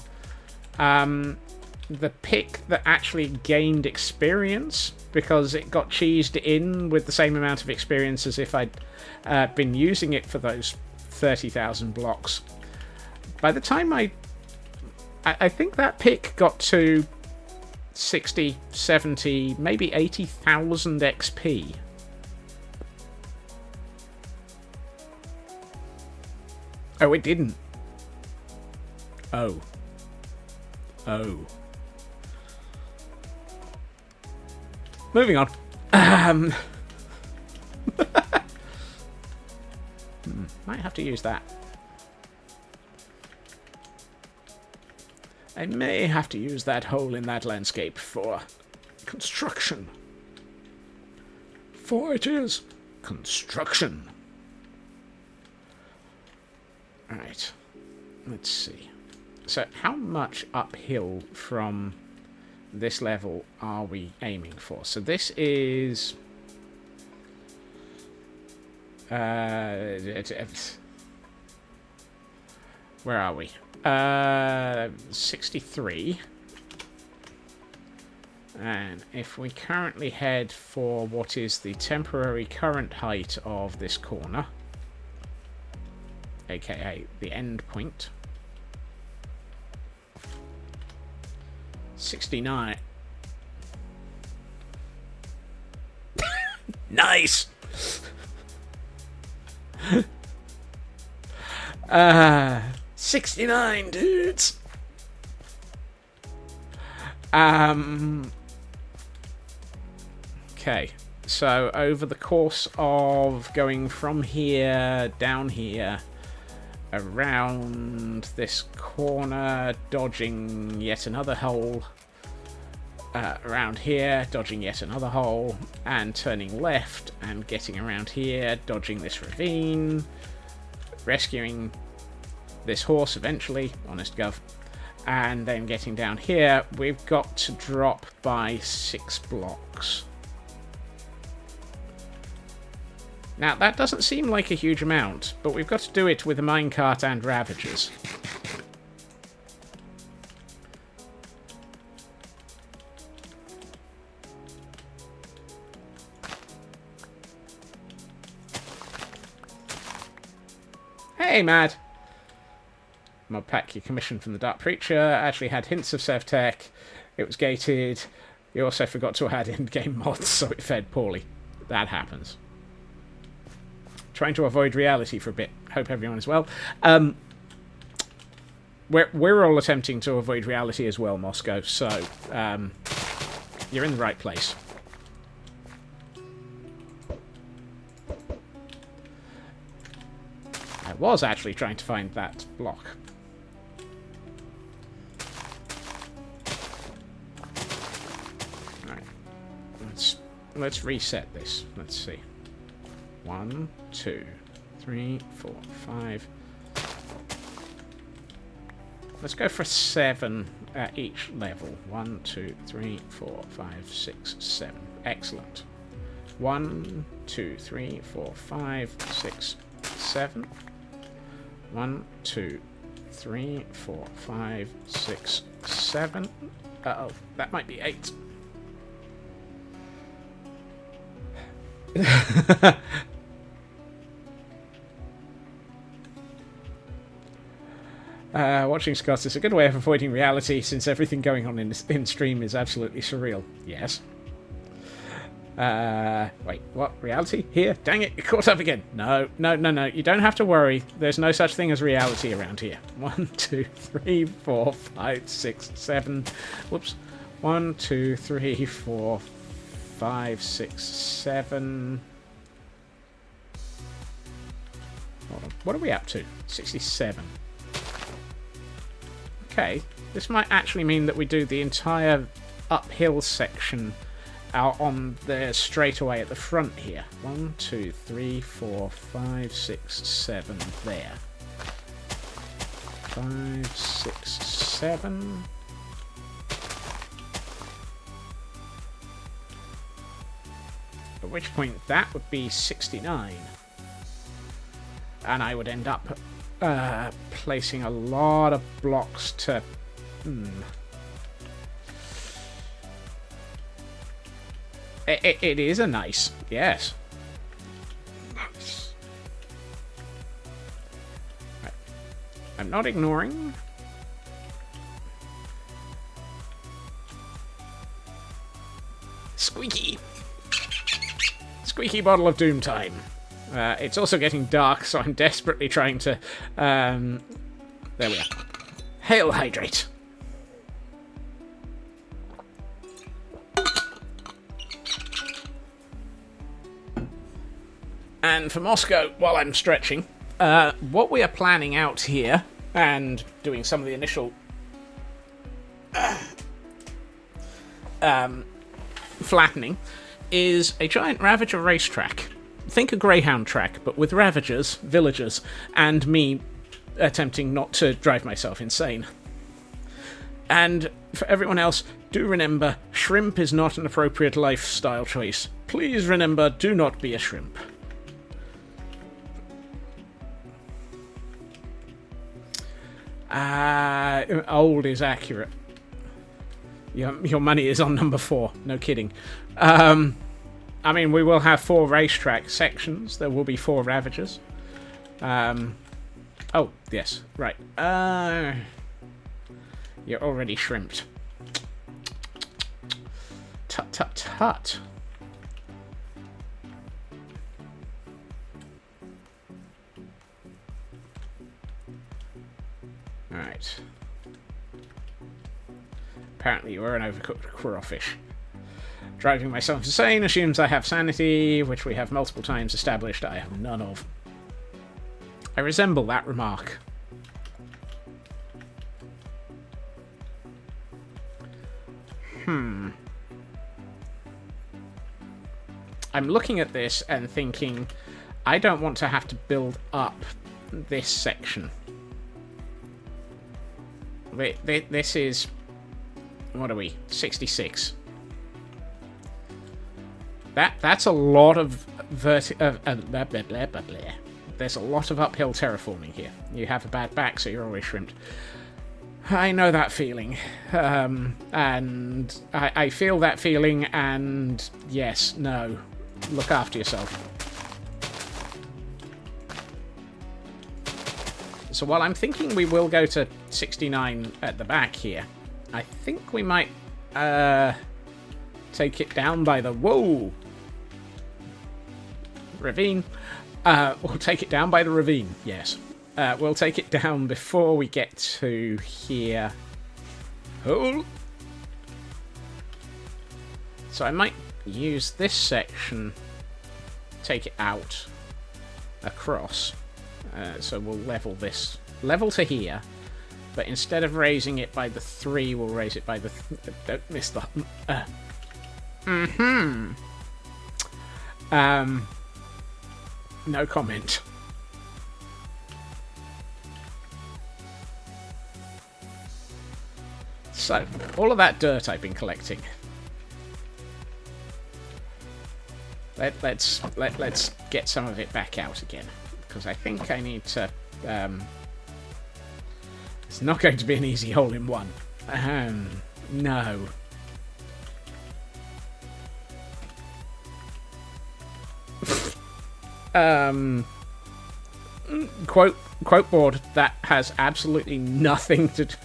the pick that actually gained experience, because it got cheesed in with the same amount of experience as if I'd been using it for those 30,000 blocks. By the time I think that pick got to 60, 70, maybe 80,000 XP. Oh, it didn't. Oh. Moving on. Might have to use that. I may have to use that hole in that landscape for construction. for it is. Construction. Alright. Let's see. So, how much uphill from this level are we aiming for? So, this is... where are we? 63. And if we currently head for what is the temporary current height of this corner, aka the end point, 69. Nice! 69 dudes. Okay, so over the course of going from here down here, around this corner, dodging yet another hole, around here, dodging yet another hole, and turning left and getting around here, dodging this ravine, rescuing this horse eventually, honest gov, and then getting down here, we've got to drop by 6 blocks. Now, that doesn't seem like a huge amount, but we've got to do it with a minecart and Ravagers. Hey, Mad! Mod pack you commissioned from the Dark Preacher actually had hints of Sevtech. It was gated. You also forgot to add in-game mods, so it fed poorly. That happens. Trying to avoid reality for a bit. Hope everyone is well. We're all attempting to avoid reality as well, Moscow, so you're in the right place. I was actually trying to find that block. Alright. Let's reset this. Let's see. 1, 2, 3, 4, 5. Let's go for 7 at each level. 1, 2, 3, 4, 5, 6, 7. Excellent. 1, 2, 3, 4, 5, 6, 7. 1, 2, 3, 4, 5, 6, 7. Uh-oh, that might be 8. Watching Scott is a good way of avoiding reality since everything going on in stream is absolutely surreal. Yes. Wait, what? Reality? Here? Dang it, you're caught up again. No. You don't have to worry. There's no such thing as reality around here. 1, 2, 3, 4, 5, 6, 7. Whoops. 1, 2, 3, 4, 5, 6, 7. Hold on. What are we up to? 67. Okay, this might actually mean that we do the entire uphill section out on the straightaway at the front here. 1, 2, 3, 4, 5, 6, 7 there. 5, 6, 7. At which point that would be 69. And I would end up placing a lot of blocks to... It is a nice, yes. Nice. Right. I'm not ignoring. Squeaky. Squeaky bottle of doom time. It's also getting dark, so I'm desperately trying to... there we are. Hail hydrate. And for Moscow, while I'm stretching, what we are planning out here, and doing some of the initial flattening, is a giant Ravager racetrack. Think a Greyhound track, but with Ravagers, villagers, and me attempting not to drive myself insane. And for everyone else, do remember, shrimp is not an appropriate lifestyle choice. Please remember, do not be a shrimp. Old is accurate. Your money is on number 4. No kidding. I mean, we will have 4 racetrack sections. There will be 4 Ravagers. Oh, yes. Right. You're already shrimped. Tut, tut, tut. Alright. Apparently you are an overcooked crawfish. Driving myself insane assumes I have sanity, which we have multiple times established I have none of. I resemble that remark. I'm looking at this and thinking, I don't want to have to build up this section. This is... What are we? 66. That's a lot of there's a lot of uphill terraforming here. You have a bad back, so you're always shrimped. I know that feeling. And I feel that feeling, and yes, no. Look after yourself. So while I'm thinking we will go to 69 at the back here, I think we might take it down by the... Whoa! Ravine. We'll take it down by the ravine, yes. We'll take it down before we get to here. Oh! So I might use this section, take it out, across. So we'll level this. Level to here. But instead of raising it by the 3, we'll raise it by the... Don't miss the... No comment. So, all of that dirt I've been collecting. Let's get some of it back out again, because I think I need to... It's not going to be an easy hole-in-one. No. Quote board that has absolutely nothing to do.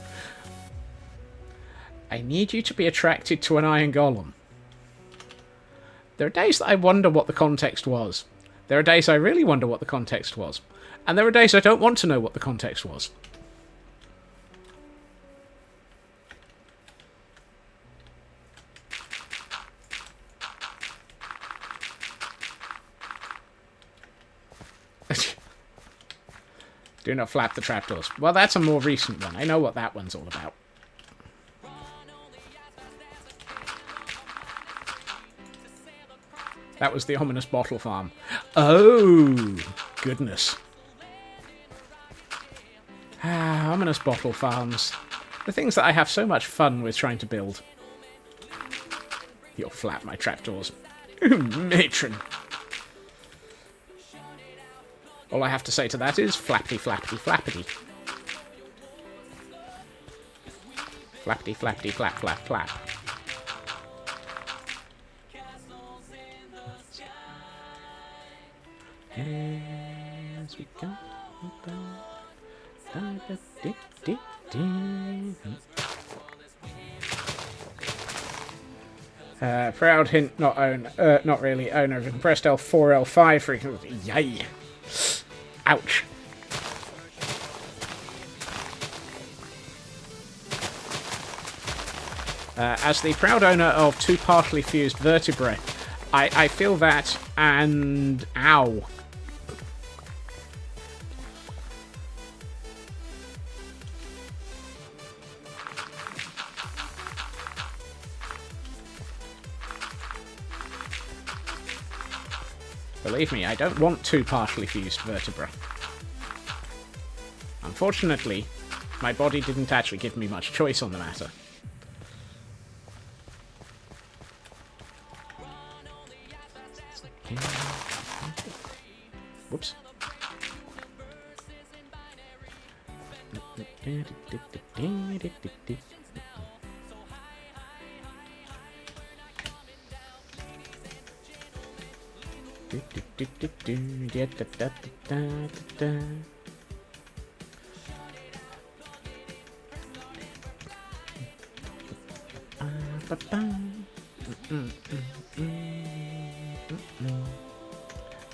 I need you to be attracted to an iron golem. There are days that I wonder what the context was. There are days I really wonder what the context was. And there are days I don't want to know what the context was. Do not flap the trapdoors. Well, that's a more recent one. I know what that one's all about. That was the ominous bottle farm. Oh, goodness. Ominous bottle farms. The things that I have so much fun with trying to build. You'll flap my trapdoors. Matron. All I have to say to that is flappity, flappity, flappity. Flappity, flappity, flap, flap, flap. As we go. Proud hint, not really owner of compressed L4, L5 frequency. Yay. Ouch. As the proud owner of 2 partially fused vertebrae, I feel that, and ow. Believe me, I don't want 2 partially fused vertebrae. Unfortunately, my body didn't actually give me much choice on the matter. Whoops.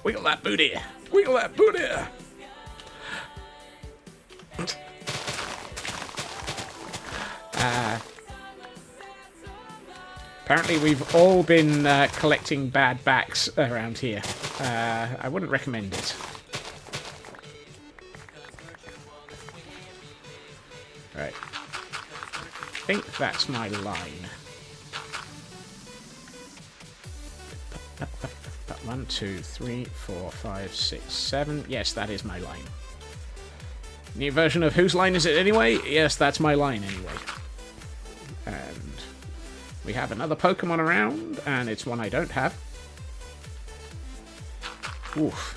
Wiggle that booty! Wiggle that booty! Apparently we've all been collecting bad backs around here. I wouldn't recommend it. Right. I think that's my line. 1, 2, 3, 4, 5, 6, 7. Yes, that is my line. New version of whose line is it anyway? Yes, that's my line anyway. And we have another Pokemon around, and it's one I don't have. Oof.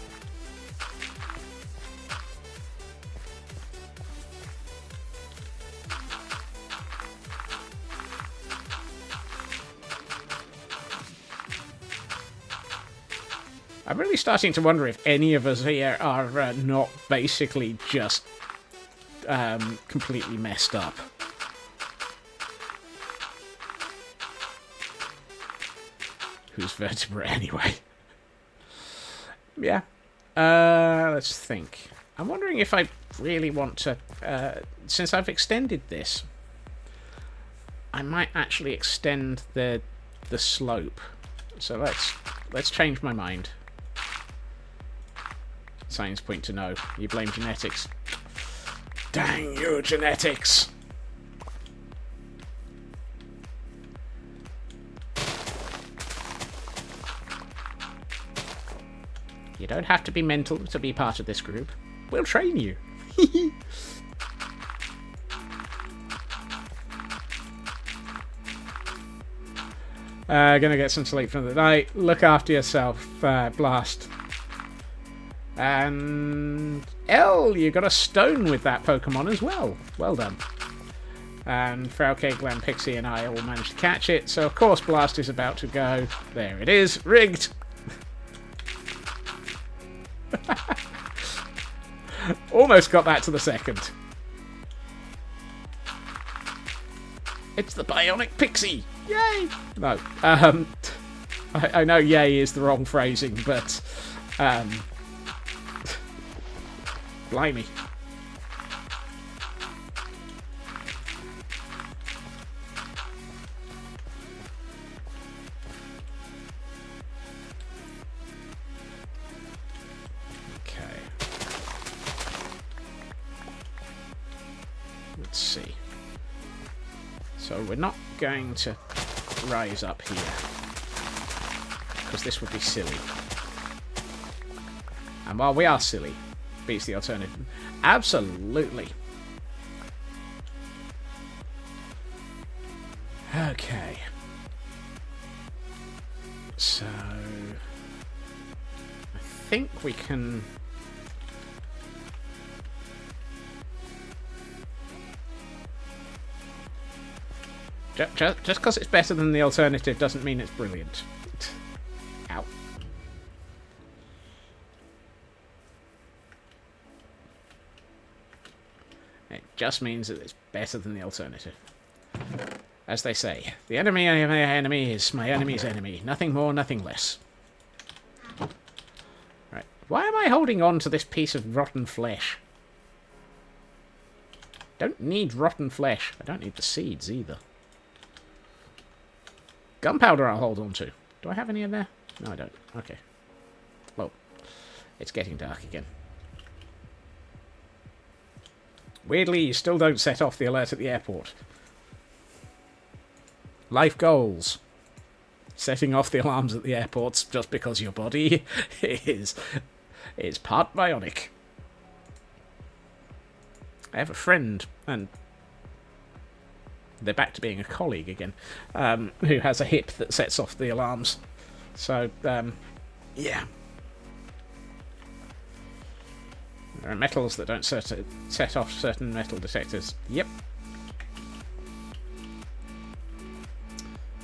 I'm really starting to wonder if any of us here are not basically just completely messed up. Who's vertebra anyway? Yeah. Let's think. I'm wondering if I really want to... since I've extended this, I might actually extend the slope. So let's change my mind. Signs point to no. You blame genetics. Dang you, genetics! You don't have to be mental to be part of this group. We'll train you. Gonna get some sleep for the night. Look after yourself, Blast. And L, you got a stone with that Pokemon as well. Well done. And Frauke, Glam, Pixie, and I all managed to catch it. So, of course, Blast is about to go. There it is. Rigged. Almost got that to the second. It's the Bionic Pixie. Yay! No. I know yay is the wrong phrasing, but... blimey. Okay. Let's see. So we're not going to rise up here, because this would be silly. And while we are silly, beats the alternative. Absolutely. Okay. So I think we can... Just because it's better than the alternative doesn't mean it's brilliant. Ow. It just means that it's better than the alternative. As they say, the enemy of my enemy is my enemy's enemy. Nothing more, nothing less. Right. Why am I holding on to this piece of rotten flesh? Don't need rotten flesh. I don't need the seeds either. Gunpowder I'll hold on to. Do I have any in there? No, I don't. Okay. Well, it's getting dark again. Weirdly, you still don't set off the alert at the airport. Life goals. setting off the alarms at the airports just because your body is part bionic. I have a friend, and they're back to being a colleague again, who has a hip that sets off the alarms. So, yeah. There are metals that don't set off certain metal detectors. Yep.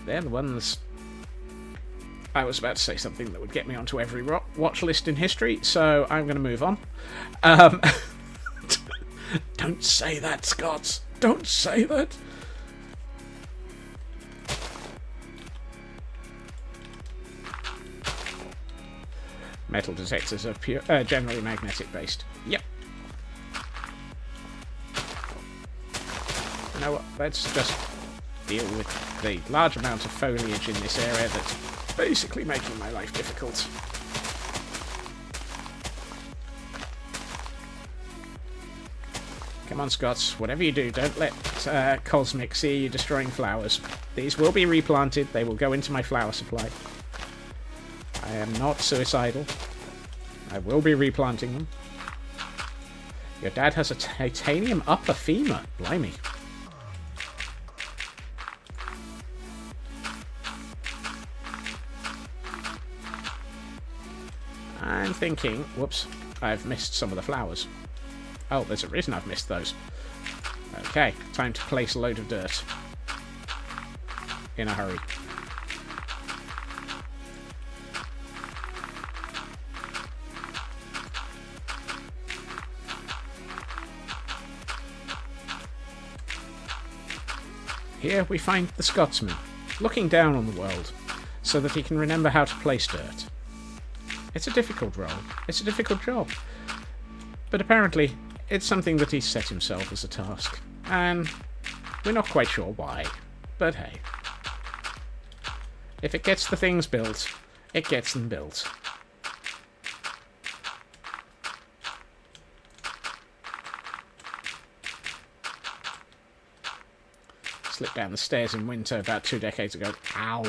They're the ones... I was about to say something that would get me onto every watch list in history, so I'm going to move on. Don't say that, Scott. Don't say that. Metal detectors are generally magnetic based. Yep. You know what? Let's just deal with the large amount of foliage in this area that's basically making my life difficult. Come on, Scots. Whatever you do, don't let Cosmic see you destroying flowers. These will be replanted. They will go into my flower supply. I am not suicidal. I will be replanting them. Your dad has a titanium upper femur. Blimey. I'm thinking... Whoops. I've missed some of the flowers. Oh, there's a reason I've missed those. Okay, time to place a load of dirt. In a hurry. Here we find the Scotsman, looking down on the world, so that he can remember how to place dirt. It's a difficult role. It's a difficult job. But apparently, it's something that he's set himself as a task. And we're not quite sure why. But hey. If it gets the things built, it gets them built. Slipped down the stairs in winter about 2 decades ago. Ow.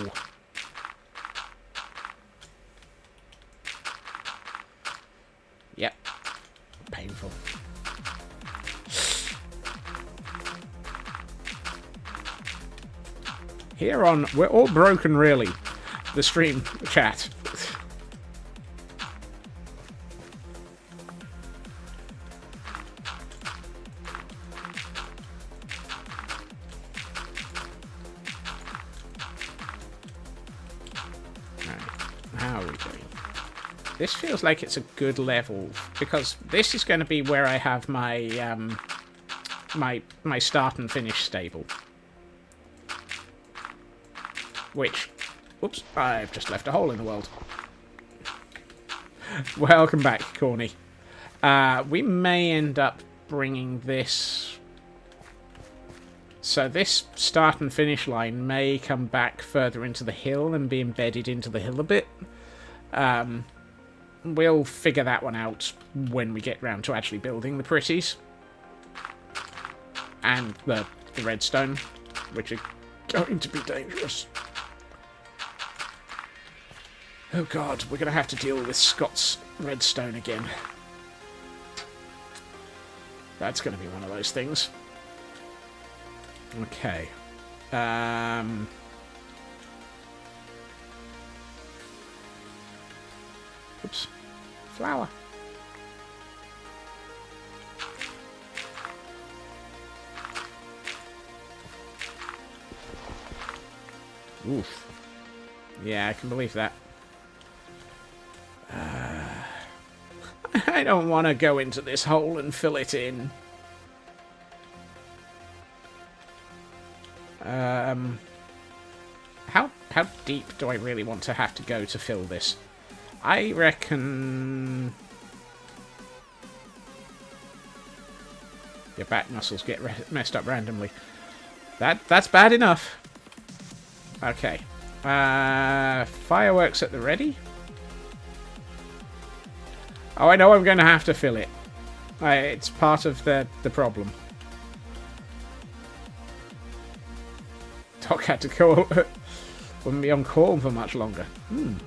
Yep. Painful. Here on We're All Broken Really, the stream chat. How are we doing? This feels like it's a good level, because this is going to be where I have my my start and finish stable. Which, oops, I've just left a hole in the world. Welcome back, Corny. We may end up bringing this... So this start and finish line may come back further into the hill and be embedded into the hill a bit. We'll figure that one out when we get round to actually building the pretties. And the redstone, which are going to be dangerous. Oh god, we're going to have to deal with Scott's redstone again. That's going to be one of those things. Okay. Oops. Flower. Oof. Yeah, I can believe that. I don't want to go into this hole and fill it in. How deep do I really want to have to go to fill this? I reckon... Your back muscles get messed up randomly. That's bad enough. Okay. Fireworks at the ready? Oh, I know I'm going to have to fill it. It's part of the problem. Doc had to go... Wouldn't be on call for much longer. I'm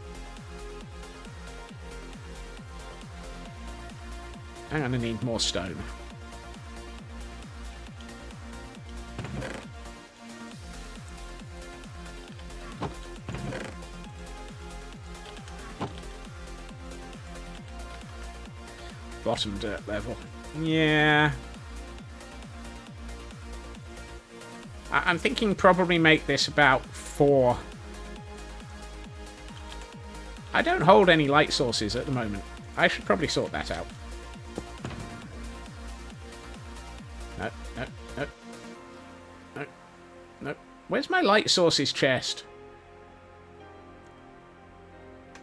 going to need more stone. Bottom dirt level. Yeah. I'm thinking probably make this about 4. I don't hold any light sources at the moment. I should probably sort that out. No. Where's my light sources chest?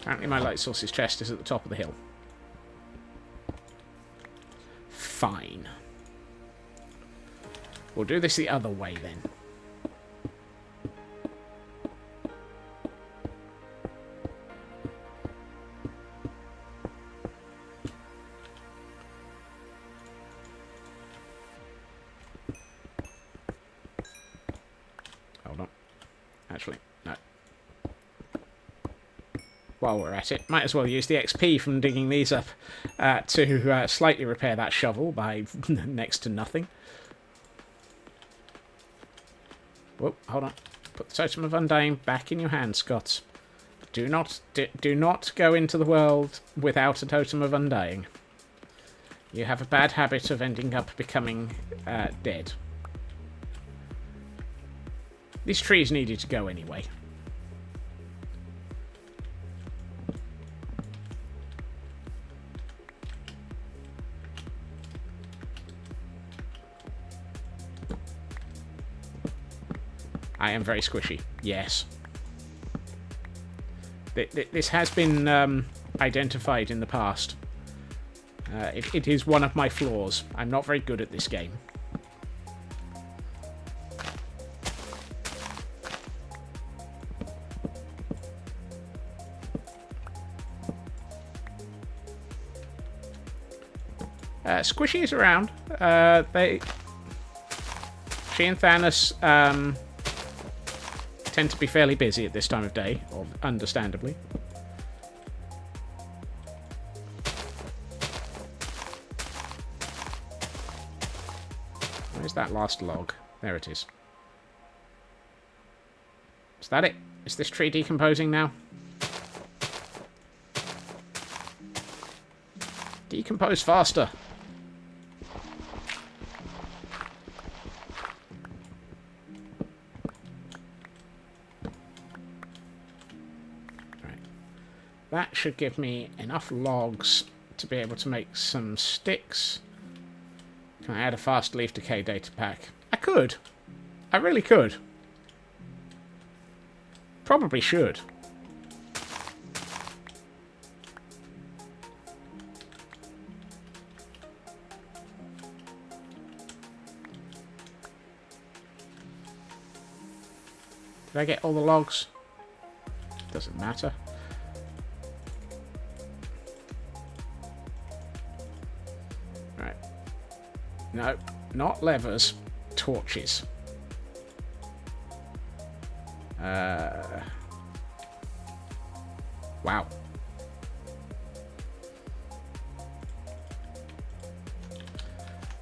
Apparently my light sources chest is at the top of the hill. Fine. We'll do this the other way then. Hold on. Actually, no. While we're at it, might as well use the XP from digging these up to slightly repair that shovel by next to nothing. Whoa, hold on. Put the Totem of Undying back in your hand, Scott. Do not go into the world without a Totem of Undying. You have a bad habit of ending up becoming dead. These trees needed to go anyway. I am very squishy. Yes. This has been identified in the past. It is one of my flaws. I'm not very good at this game. Squishy is around. She and Thanos tend to be fairly busy at this time of day, or understandably. Where's that last log? There it is. Is that it? Is this tree decomposing now? Decompose faster. That should give me enough logs to be able to make some sticks. Can I add a fast leaf decay data pack? I could. I really could. Probably should. Did I get all the logs? Doesn't matter. No, not levers, torches. Wow.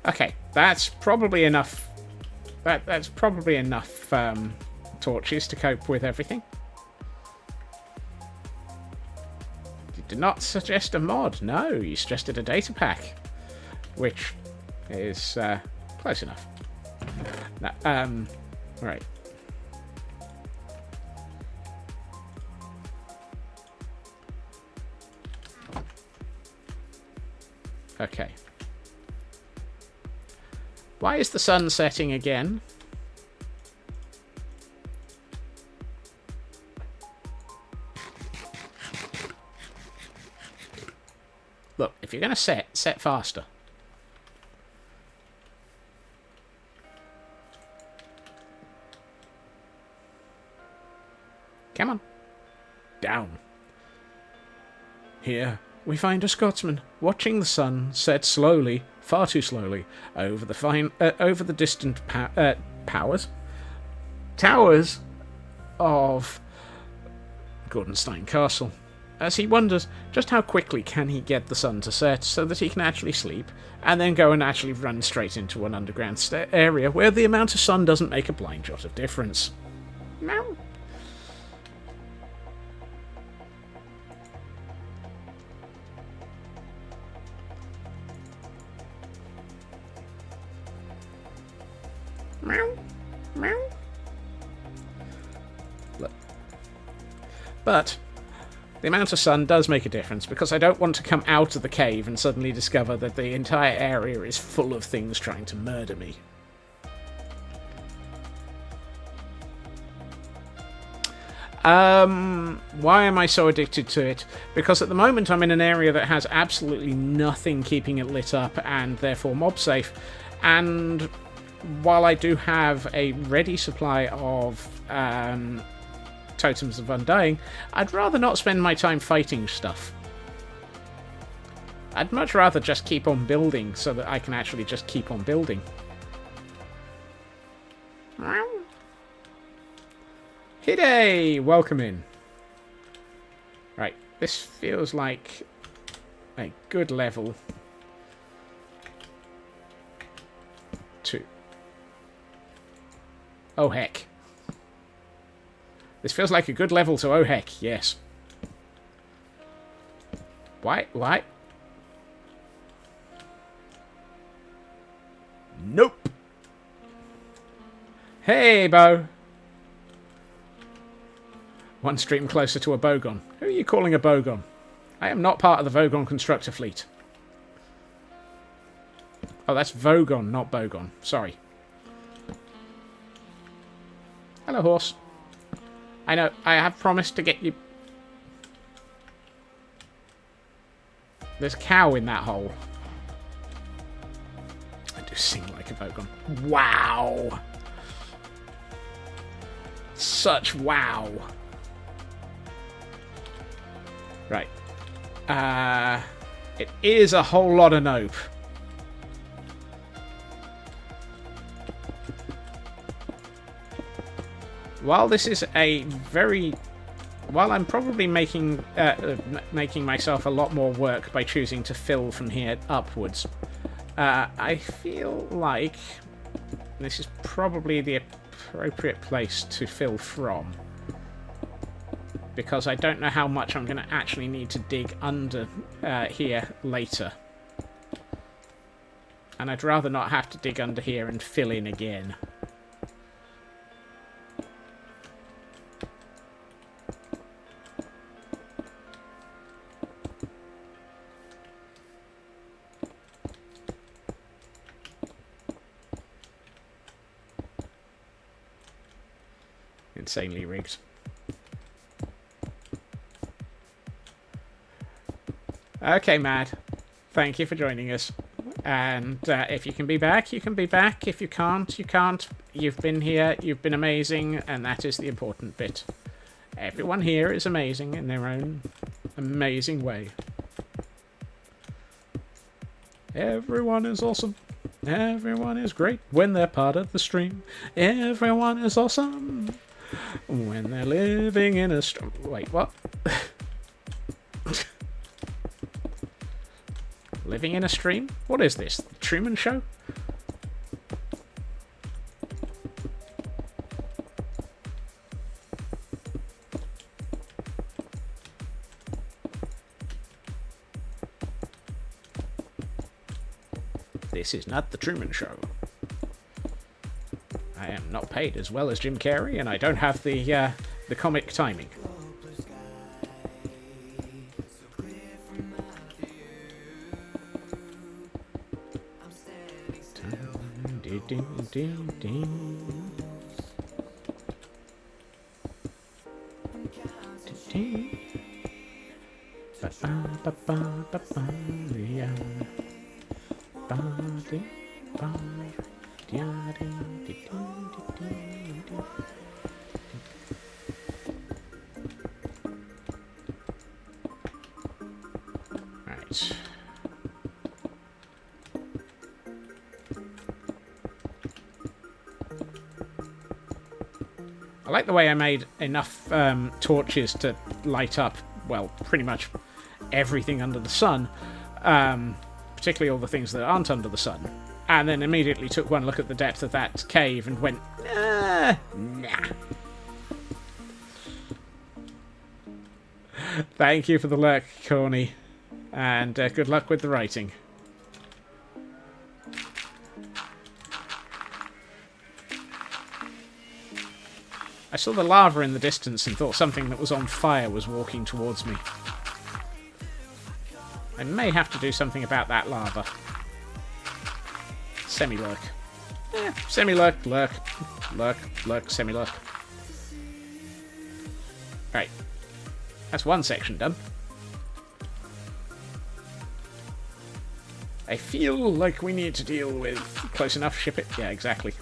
Okay, that's probably enough. That's probably enough torches to cope with everything. You did not suggest a mod. No, you suggested a data pack, which is close enough. Right. Okay. Why is the sun setting again? Look, if you're going to set faster. Come on. Down. Here we find a Scotsman watching the sun set slowly, far too slowly, over the distant towers of Gordonstein Castle, as he wonders just how quickly can he get the sun to set so that he can actually sleep, and then go and actually run straight into an underground area where the amount of sun doesn't make a blind jot of difference. Meow. Meow. Meow. Look. But the amount of sun does make a difference, because I don't want to come out of the cave and suddenly discover that the entire area is full of things trying to murder me. Why am I so addicted to it? Because at the moment I'm in an area that has absolutely nothing keeping it lit up and therefore mob safe, and while I do have a ready supply of Totems of Undying, I'd rather not spend my time fighting stuff. I'd much rather just keep on building so that I can actually just keep on building. Hide! Welcome in. Right, this feels like a good level to... Oh heck. This feels like a good level to oh heck, yes. Why? Why? Nope. Hey, Bo. One stream closer to a Bogon. Who are you calling a Bogon? I am not part of the Vogon constructor fleet. Oh, that's Vogon, not Bogon. Sorry. Hello, horse. I know, I have promised to get you... There's a cow in that hole. I do sing like a Vogon. Wow! Such wow. Right. It is a whole lot of nope. While this is a very... While I'm probably making myself a lot more work by choosing to fill from here upwards, I feel like this is probably the appropriate place to fill from. Because I don't know how much I'm going to actually need to dig under here later. And I'd rather not have to dig under here and fill in again. Insanely rigged. Okay, Mad. Thank you for joining us. And if you can be back, you can be back. If you can't, you can't. You've been here, you've been amazing, and that is the important bit. Everyone here is amazing in their own amazing way. Everyone is awesome. Everyone is great when they're part of the stream. Everyone is awesome when they're living in a stream. Wait, what? Living in a stream? What is this? The Truman Show? This is not the Truman Show. I am not paid as well as Jim Carrey, and I don't have the comic timing. Right. I like the way I made enough torches to light up, well, pretty much everything under the sun, particularly all the things that aren't under the sun. And then immediately took one look at the depth of that cave and went, nah. Thank you for the lurk, Corny. And good luck with the writing. I saw the lava in the distance and thought something that was on fire was walking towards me. I may have to do something about that lava. Semi-lurk. Semi-lurk, lurk, lurk, lurk, semi-lurk. Right. That's one section done. I feel like we need to deal with... Close enough, ship it? Yeah, exactly.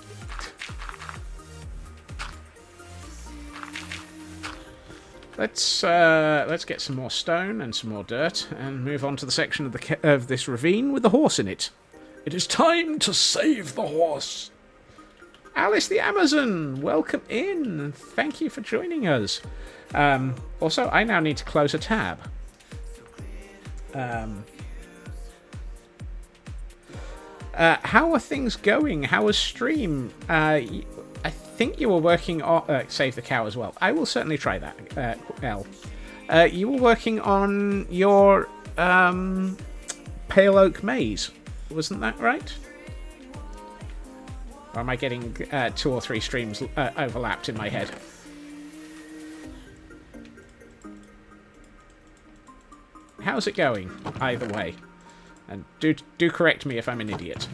Let's get some more stone and some more dirt and move on to the section of this ravine with the horse in it. It is time to save the horse. Alice the Amazon, welcome in. Thank you for joining us. Also, I now need to close a tab. How are things going? How is stream? I think you were working on... save the cow as well. I will certainly try that, L. You were working on your Pale Oak Maze. Wasn't that right? Or am I getting 2 or 3 streams overlapped in my head? How's it going? Either way. And do correct me if I'm an idiot.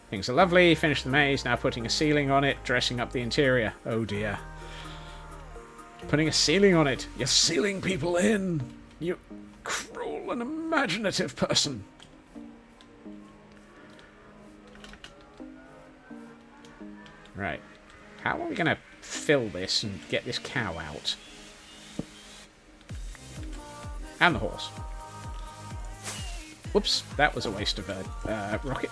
Things are lovely. Finished the maze. Now putting a ceiling on it. Dressing up the interior. Oh dear. Putting a ceiling on it. You're sealing people in. You cruel and imaginative person. Right. How are we going to fill this and get this cow out? And the horse. Whoops. That was a waste of a rocket.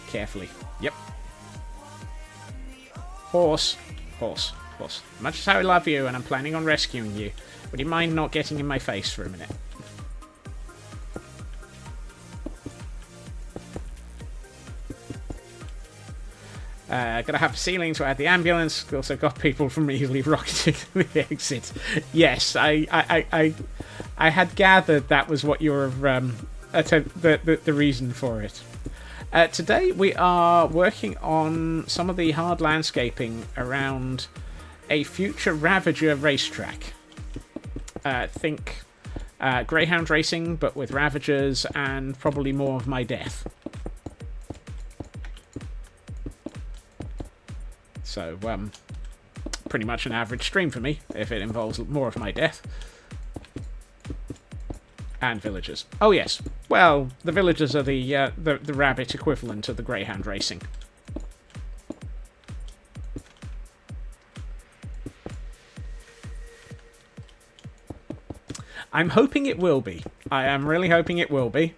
Carefully. Yep. Horse. Horse. Horse. Much as I love you and I'm planning on rescuing you, would you mind not getting in my face for a minute? Gotta have a ceiling to add the ambulance. Also got people from easily rocketing the exit. Yes, I had gathered that was what you were the reason for it. Today we are working on some of the hard landscaping around a future Ravager racetrack. Think Greyhound racing, but with Ravagers and probably more of my death. So, pretty much an average stream for me, if it involves more of my death. And villagers. Oh yes, well, the villagers are the rabbit equivalent of the Greyhound racing. I'm hoping it will be. I am really hoping it will be.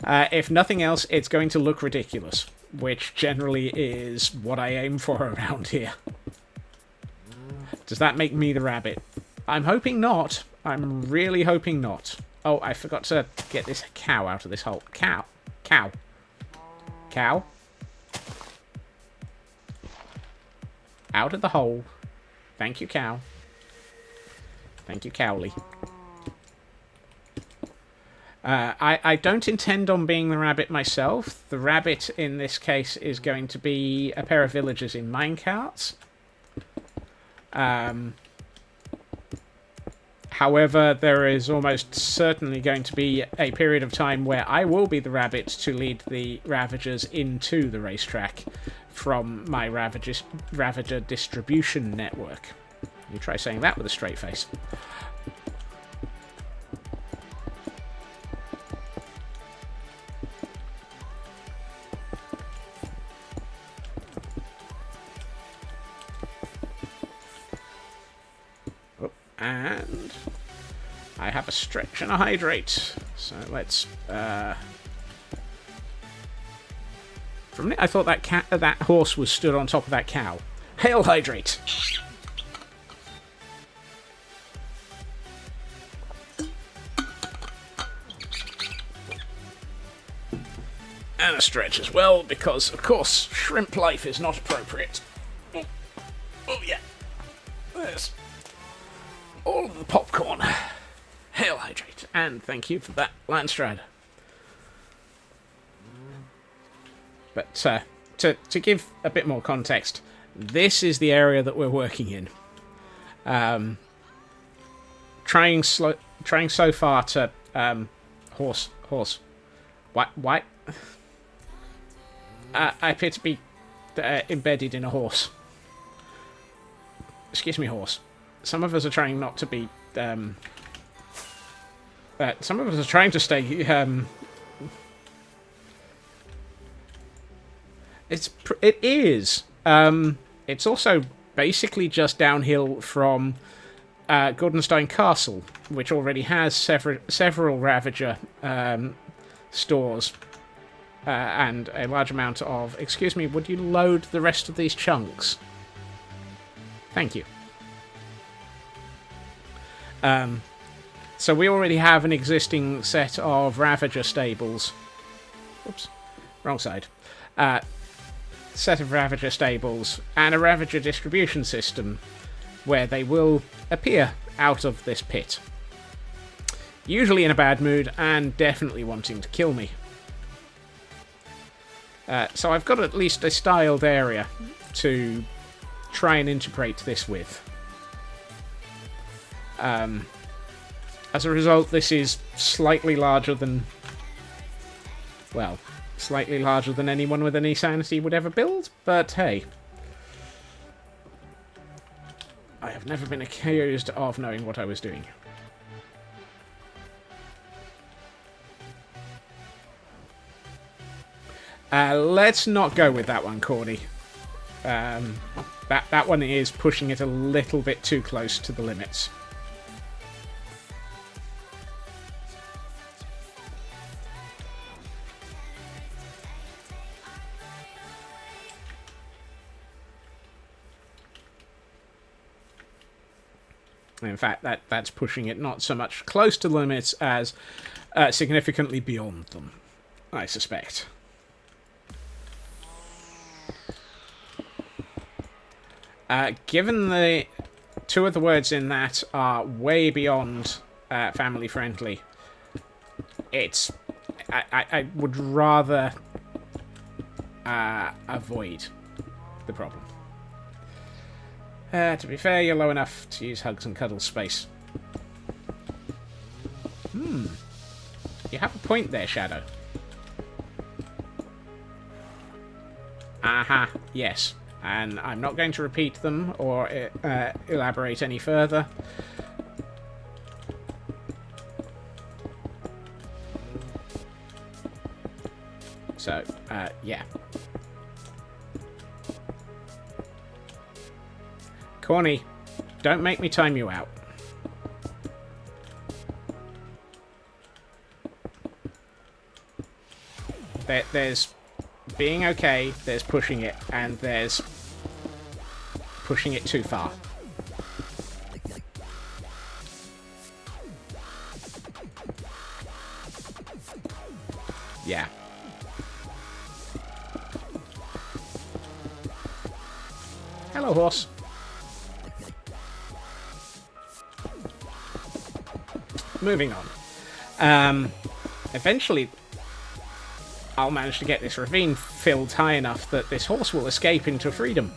If nothing else, it's going to look ridiculous, which generally is what I aim for around here. Does that make me the rabbit? I'm hoping not. I'm really hoping not. Oh, I forgot to get this cow out of this hole. Cow. Cow. Cow. Out of the hole. Thank you, cow. Thank you, Cowley. I don't intend on being the rabbit myself. The rabbit in this case is going to be a pair of villagers in minecarts. However, there is almost certainly going to be a period of time where I will be the rabbit to lead the Ravagers into the racetrack from my Ravager distribution network. You try saying that with a straight face. And I have a stretch and a hydrate. So let's... From it, I thought that horse was stood on top of that cow. Hail hydrate! And a stretch as well, because, of course, shrimp life is not appropriate. Oh yeah. There's all of the popcorn. Hail hydrate. And thank you for that, Landstrad. But to give a bit more context, this is the area that we're working in. Trying so far to horse. Why? I appear to be embedded in a horse. Excuse me, horse. Some of us are trying not to be. Some of us are trying to stay. It is. It's also basically just downhill from Gordonstein Castle, which already has several Ravager stores and a large amount of... Excuse me, would you load the rest of these chunks? Thank you. So we already have an existing set of Ravager stables. Oops, wrong side. Set of Ravager stables and a Ravager distribution system where they will appear out of this pit. Usually in a bad mood and definitely wanting to kill me. So I've got at least a styled area to try and integrate this with. As a result, this is slightly larger than... Well, slightly larger than anyone with any sanity would ever build, but hey. I have never been accused of knowing what I was doing. Let's not go with that one, Corny. That one is pushing it a little bit too close to the limits. In fact, that's pushing it not so much close to the limits as significantly beyond them, I suspect. Given the two of the words in that are way beyond family friendly, I would rather avoid the problem. To be fair, you're low enough to use hugs and cuddles space. You have a point there, Shadow. Aha, yes. And I'm not going to repeat them or elaborate any further. So, yeah. Corny, don't make me time you out. There's being okay, there's pushing it, and there's pushing it too far. Yeah. Hello, horse. Moving on. Eventually, I'll manage to get this ravine filled high enough that this horse will escape into freedom.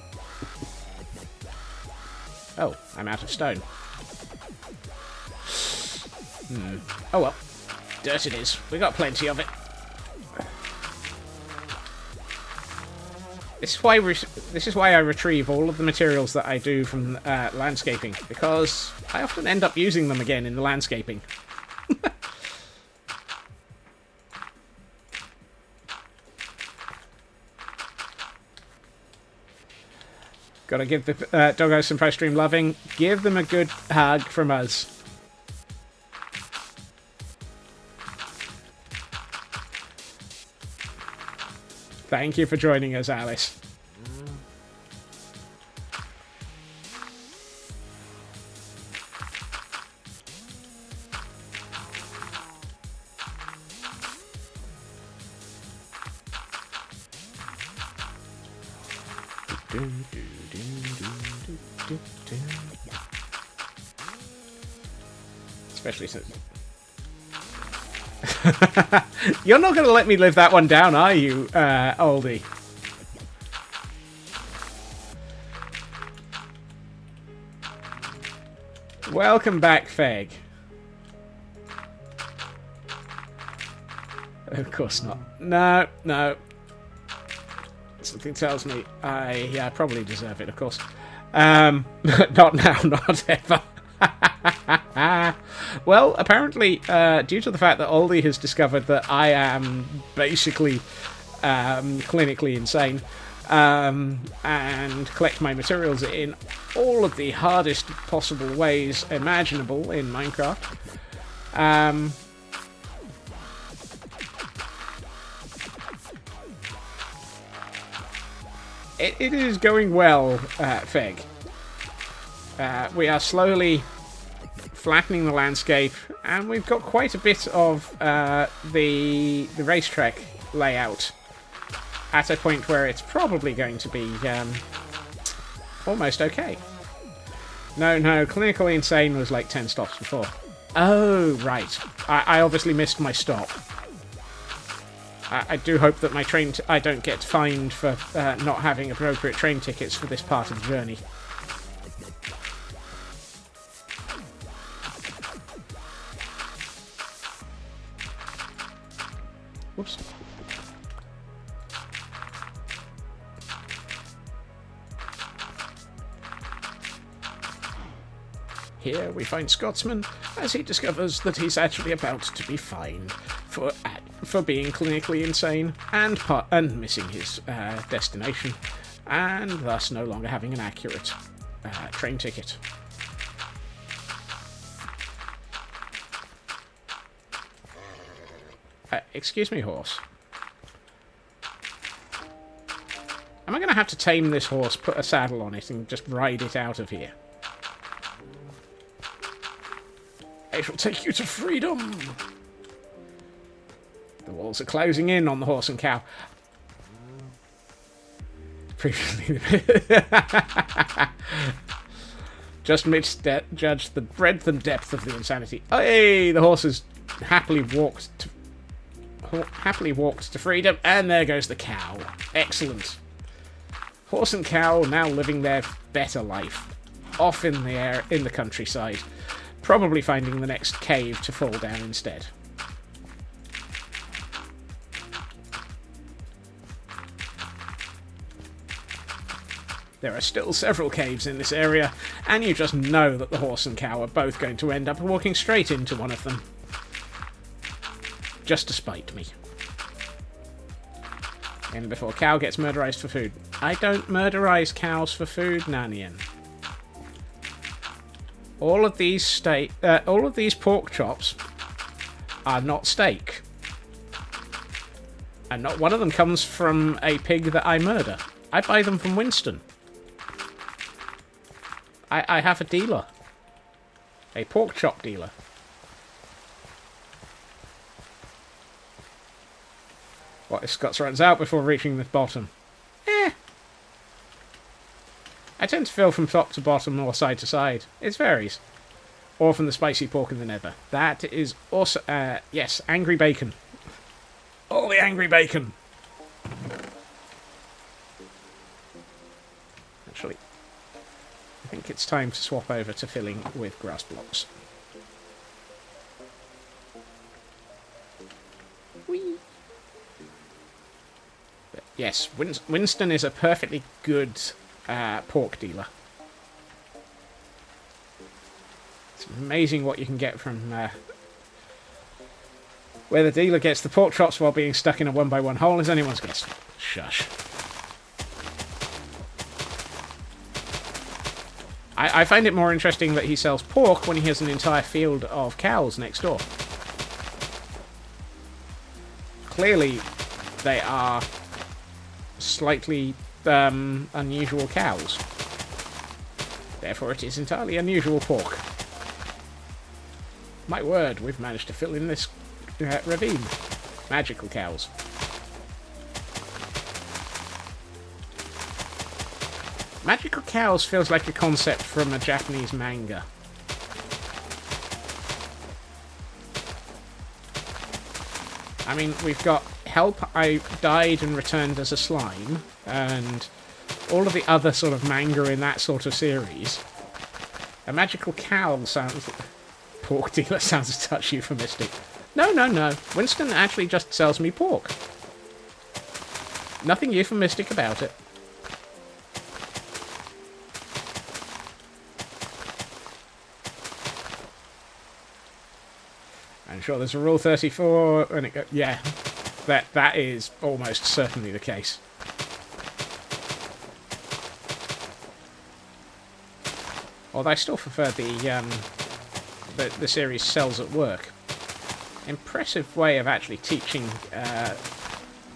Oh, I'm out of stone. Oh well. Dirt it is. We got plenty of it. This is why I retrieve all of the materials that I do from landscaping, because I often end up using them again in the landscaping. Gotta give the doggos some post-stream loving. Give them a good hug from us. Thank you for joining us, Alice. Especially since... You're not going to let me live that one down, are you, oldie? Welcome back, Feg. Of course not. No, no. Something tells me I probably deserve it, of course. Not now, not ever. Well, apparently, due to the fact that Oldie has discovered that I am basically clinically insane and collect my materials in all of the hardest possible ways imaginable in Minecraft, it is going well, Feg. We are slowly flattening the landscape, and we've got quite a bit of the racetrack layout at a point where it's probably going to be almost okay. No, clinically insane was like 10 stops before. Oh, right. I obviously missed my stop. I do hope that my train... I don't get fined for not having appropriate train tickets for this part of the journey. Whoops. Here we find Scotsman as he discovers that he's actually about to be fined for being clinically insane and missing his destination, and thus no longer having an accurate train ticket. Excuse me, horse. Am I going to have to tame this horse, put a saddle on it, and just ride it out of here? I shall take you to freedom! The walls are closing in on the horse and cow. Previously... Just misjudged the breadth and depth of the insanity. Hey! The horse has happily walked to freedom, and there goes the cow. Excellent. Horse and cow now living their better life, off in the countryside, probably finding the next cave to fall down instead. There are still several caves in this area, and you just know that the horse and cow are both going to end up walking straight into one of them. Just to spite me. And before cow gets murderized for food. I don't murderize cows for food, Nanian. All of these pork chops are not steak. And not one of them comes from a pig that I murder. I buy them from Winston. I have a dealer. A pork chop dealer. What if Scots runs out before reaching the bottom? I tend to fill from top to bottom or side to side. It varies. Or from the spicy pork in the nether. That is also... yes, angry bacon. All the angry bacon. Actually, I think it's time to swap over to filling with grass blocks. Whee! But yes, Winston is a perfectly good pork dealer. It's amazing what you can get from where the dealer gets the pork chops while being stuck in a 1x1 hole is anyone's guess. Shush. I find it more interesting that he sells pork when he has an entire field of cows next door. Clearly, they are slightly unusual cows. Therefore, it is entirely unusual pork. My word, we've managed to fill in this ravine. Magical cows. Magical cows feels like a concept from a Japanese manga. I mean, we've got Help, I Died and Returned as a Slime, and all of the other sort of manga in that sort of series. A magical cow sounds... Pork dealer sounds a touch euphemistic. No, no, no. Winston actually just sells me pork. Nothing euphemistic about it. I'm sure there's a Rule 34, and it yeah, that is almost certainly the case. Although I still prefer the series Cells at Work. Impressive way of actually teaching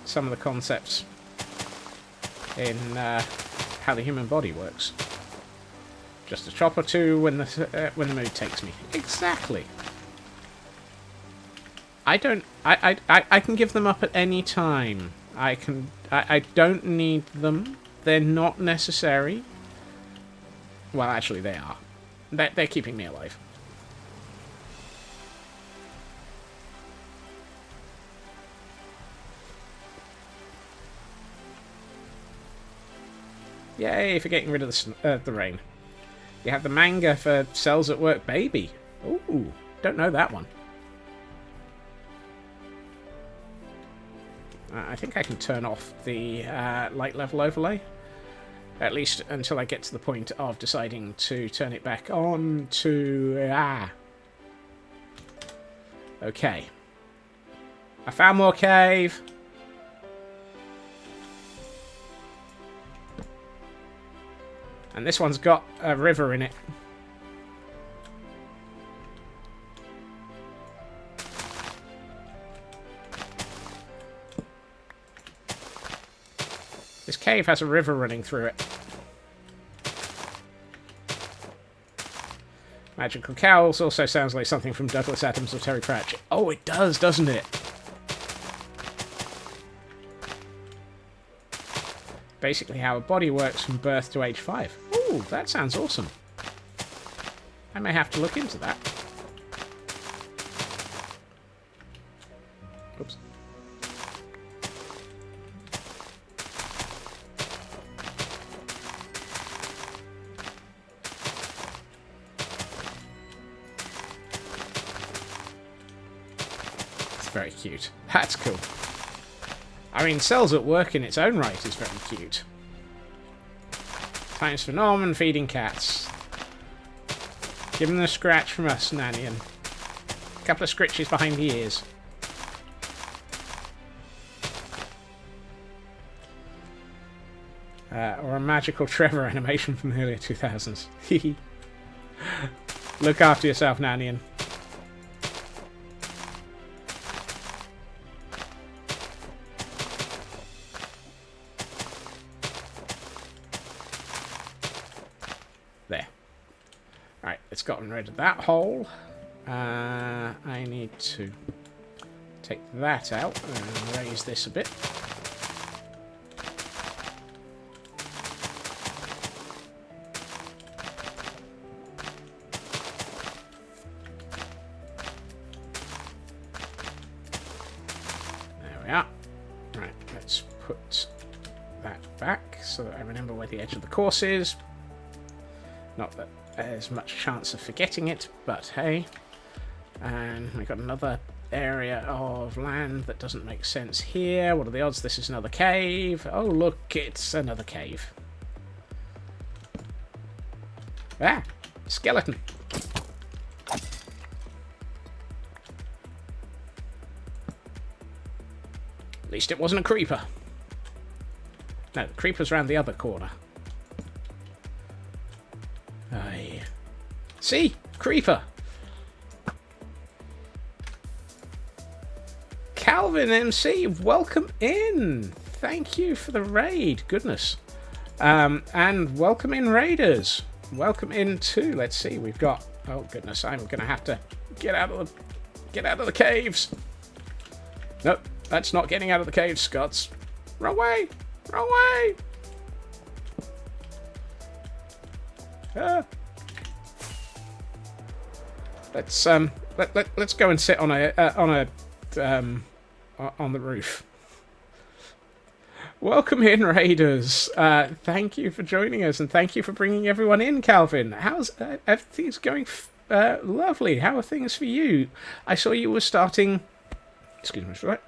some of the concepts in how the human body works. Just a chop or two when the mood takes me. Exactly. I can give them up at any time. I don't need them. They're not necessary. Well, actually, they are. They're keeping me alive. Yay, for getting rid of the rain. You have the manga for Cells at Work Baby. Ooh, don't know that one. I think I can turn off the light level overlay. At least until I get to the point of deciding to turn it back on to... Okay. I found more cave. And this one's got a river in it. This cave has a river running through it. Magical cows also sounds like something from Douglas Adams or Terry Pratchett. Oh, it does, doesn't it? Basically how a body works from birth to age 5. Ooh, that sounds awesome. I may have to look into that. Oops. It's very cute. That's cool. I mean, Cells at Work in its own right is very cute. Times for Norman feeding cats. Give them a scratch from us, Nanny, and a couple of scritches behind the ears. Or a magical Trevor animation from the early 2000s. Look after yourself, Nanny. There. Right, it's gotten rid of that hole. I need to take that out and raise this a bit. There we are. Right, let's put that back so that I remember where the edge of the course is. Not that there's much chance of forgetting it, but hey. And we've got another area of land that doesn't make sense here. What are the odds this is another cave? Oh, look, it's another cave. Ah, skeleton. At least it wasn't a creeper. No, the creeper's around the other corner. Aye. See? Creeper. Calvin MC, welcome in. Thank you for the raid. Goodness. And welcome in, raiders. Welcome in too. Let's see. We've got. Oh goodness, I'm gonna have to get out of the caves. Nope, that's not getting out of the caves, Scots. Wrong way. Wrong way. Let's go and sit on the roof. Welcome in, raiders. Thank you for joining us, and thank you for bringing everyone in, Calvin. How's everything's going? Lovely. How are things for you? I saw you were starting. Excuse me for that.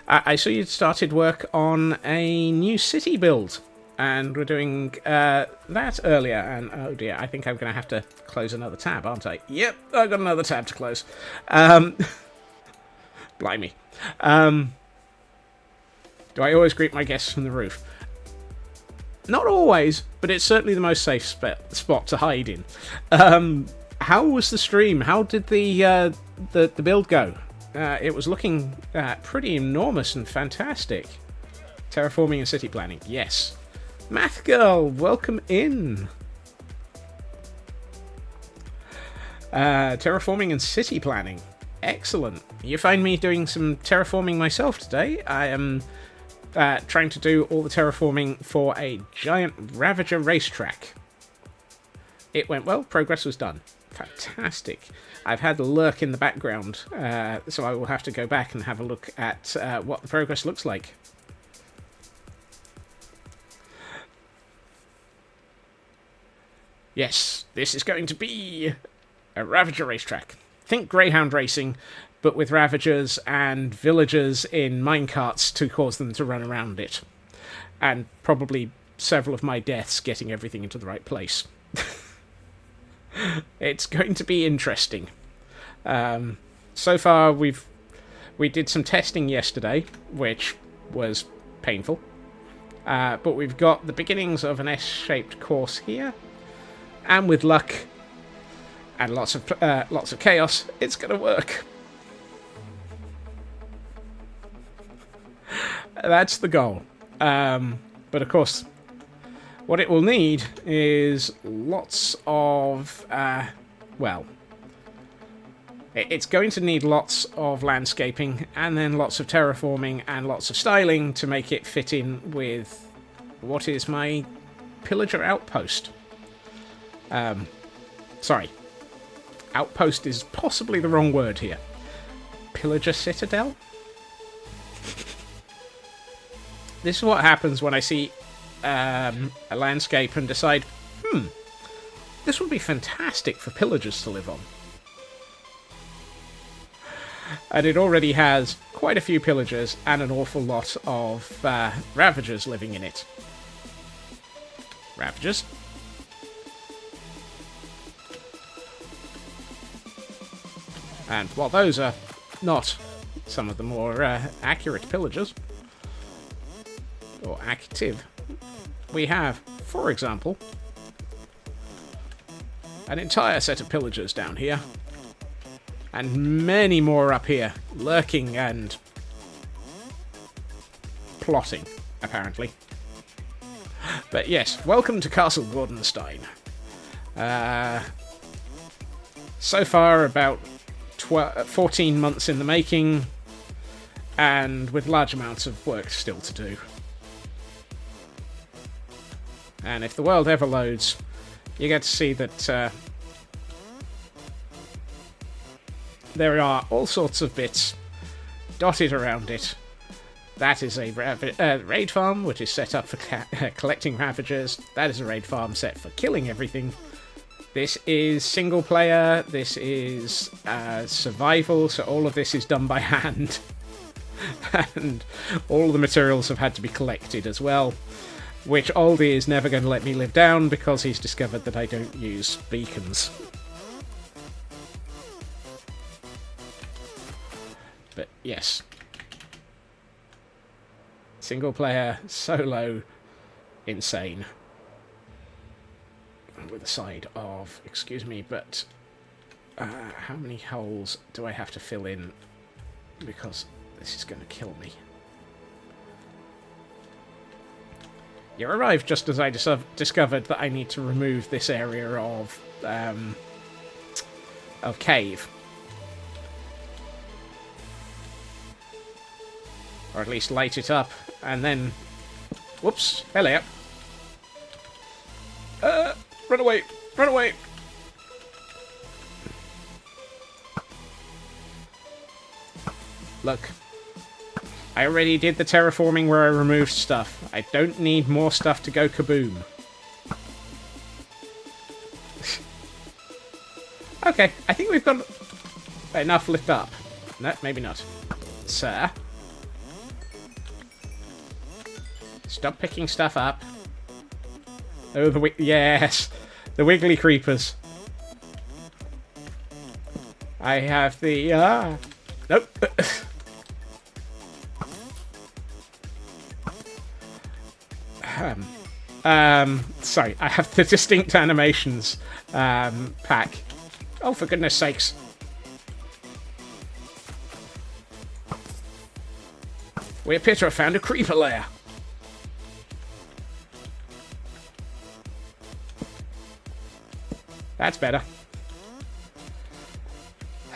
I saw you started work on a new city build, and we're doing that earlier. And oh dear, I think I'm going to have to close another tab, aren't I? Yep, I've got another tab to close. Blimey. Do I always greet my guests from the roof? Not always, but it's certainly the most safe spot to hide in. How was the stream? How did the build go? It was looking pretty enormous and fantastic. Terraforming and city planning, yes. Math Girl, welcome in. Terraforming and city planning. Excellent. You find me doing some terraforming myself today. I am trying to do all the terraforming for a giant Ravager racetrack. It went well. Progress was done. Fantastic. I've had a lurk in the background, so I will have to go back and have a look at what the progress looks like. Yes, this is going to be a Ravager racetrack. Think Greyhound racing, but with Ravagers and villagers in minecarts to cause them to run around it. And probably several of my deaths getting everything into the right place. It's going to be interesting. So far, we did some testing yesterday, which was painful. But we've got the beginnings of an S-shaped course here. And with luck and lots of chaos, it's going to work. That's the goal. But of course, what it will need is lots of, it's going to need lots of landscaping, and then lots of terraforming, and lots of styling to make it fit in with what is my pillager outpost. Sorry. Outpost is possibly the wrong word here. Pillager citadel? This is what happens when I see a landscape and decide, this would be fantastic for pillagers to live on. And it already has quite a few pillagers and an awful lot of Ravagers living in it. Ravagers? And while those are not some of the more accurate pillagers, or active, we have, for example, an entire set of pillagers down here, and many more up here, lurking and plotting, apparently. But yes, welcome to Castle Gordonstein. So far, about 14 months in the making, and with large amounts of work still to do. And if the world ever loads, you get to see that there are all sorts of bits dotted around it. That is a raid farm, which is set up for collecting Ravagers. That is a raid farm set for killing everything. This is single player, this is survival, so all of this is done by hand. And all the materials have had to be collected as well, which Aldi is never going to let me live down because he's discovered that I don't use beacons. But yes. Single player, solo, insane. With a side of, excuse me, but How many holes do I have to fill in? Because this is going to kill me. You arrived just as I discovered that I need to remove this area of cave. Or at least light it up, and then... Whoops, hello. Run away, run away! Look. I already did the terraforming where I removed stuff. I don't need more stuff to go kaboom. Okay, I think we've got enough lit up. No, maybe not. Sir? Stop picking stuff up. Oh, yes! The wiggly creepers. I have the... Nope. Sorry, I have the distinct animations pack. Oh, for goodness sakes. We appear to have found a creeper lair. That's better.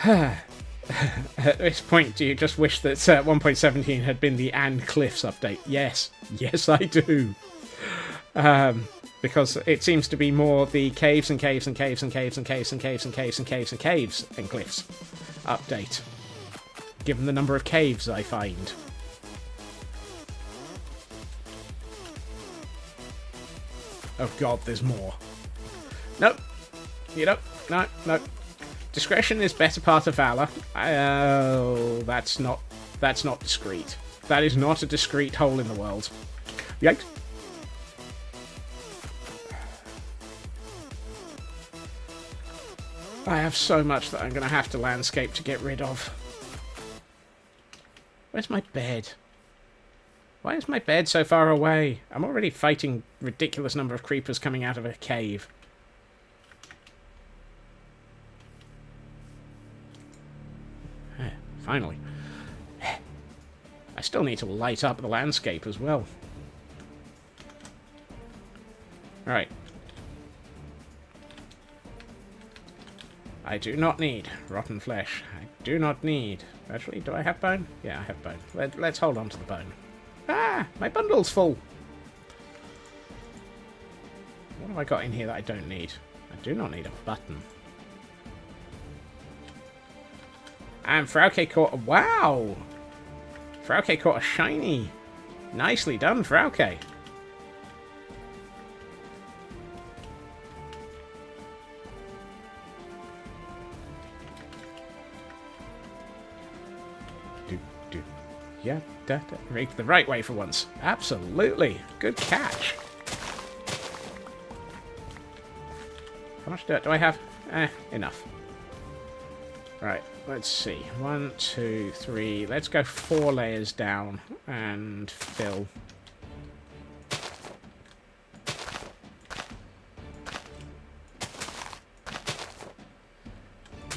At this point, do you just wish that 1.17 had been the And Cliffs update? Yes. Yes, I do. Because it seems to be more the caves and caves and caves and caves and caves and caves and caves and caves and caves and cliffs update. Given the number of caves I find. Oh god, there's more. Nope. You don't. No, no. Discretion is better part of valor. Oh, that's not discreet. That is not a discreet hole in the world. Yikes. I have so much that I'm going to have to landscape to get rid of. Where's my bed? Why is my bed so far away? I'm already fighting a ridiculous number of creepers coming out of a cave. Finally. I still need to light up the landscape as well. Alright. I do not need rotten flesh. I do not need... Actually, do I have bone? Yeah, I have bone. Let's hold on to the bone. Ah! My bundle's full! What have I got in here that I don't need? I do not need a button. And Frauke caught a... Wow! Frauke caught a shiny. Nicely done, Frauke. Yeah, rigged the right way for once. Absolutely. Good catch. How much dirt do I have? Enough. Right, let's see. 1, 2, 3. Let's go 4 layers down and fill.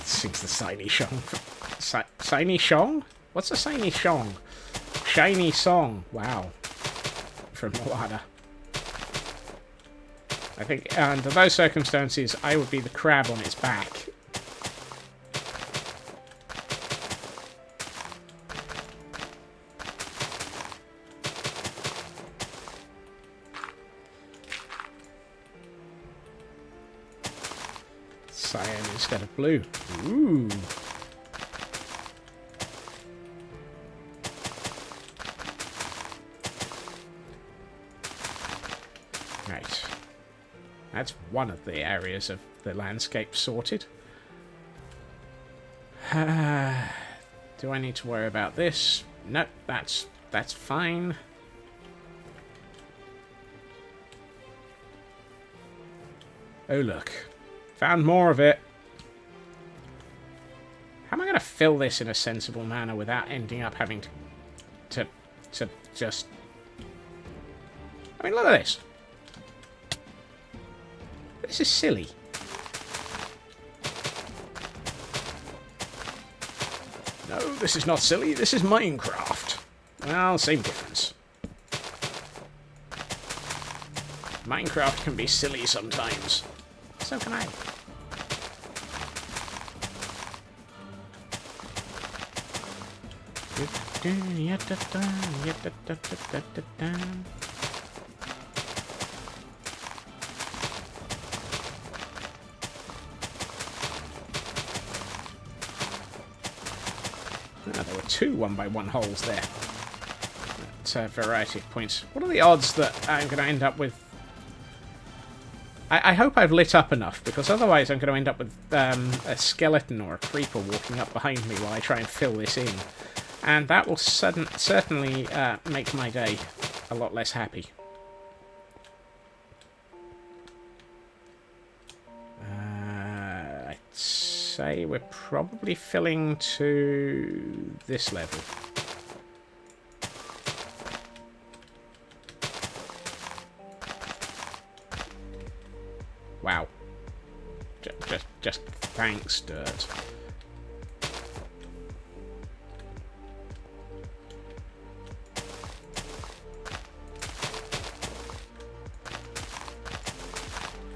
Sings the Shiny Shong. Shiny Shong? What's a Shiny Shong? Shiny Song. Wow. From Moana. I think under those circumstances, I would be the crab on its back. Cyan instead of blue. Ooh. Right. That's one of the areas of the landscape sorted. Do I need to worry about this? Nope, that's fine. Oh look. Found more of it. How am I going to fill this in a sensible manner without ending up having to just... I mean, look at this. This is silly. No, this is not silly. This is Minecraft. Well, same difference. Minecraft can be silly sometimes. So can I. There were 2 1x1 holes there. That's a variety of points. What are the odds that I'm going to end up with... I hope I've lit up enough, because otherwise I'm going to end up with a skeleton or a creeper walking up behind me while I try and fill this in. And that will certainly make my day a lot less happy. I'd say we're probably filling to this level. Wow. Just thanks, dirt.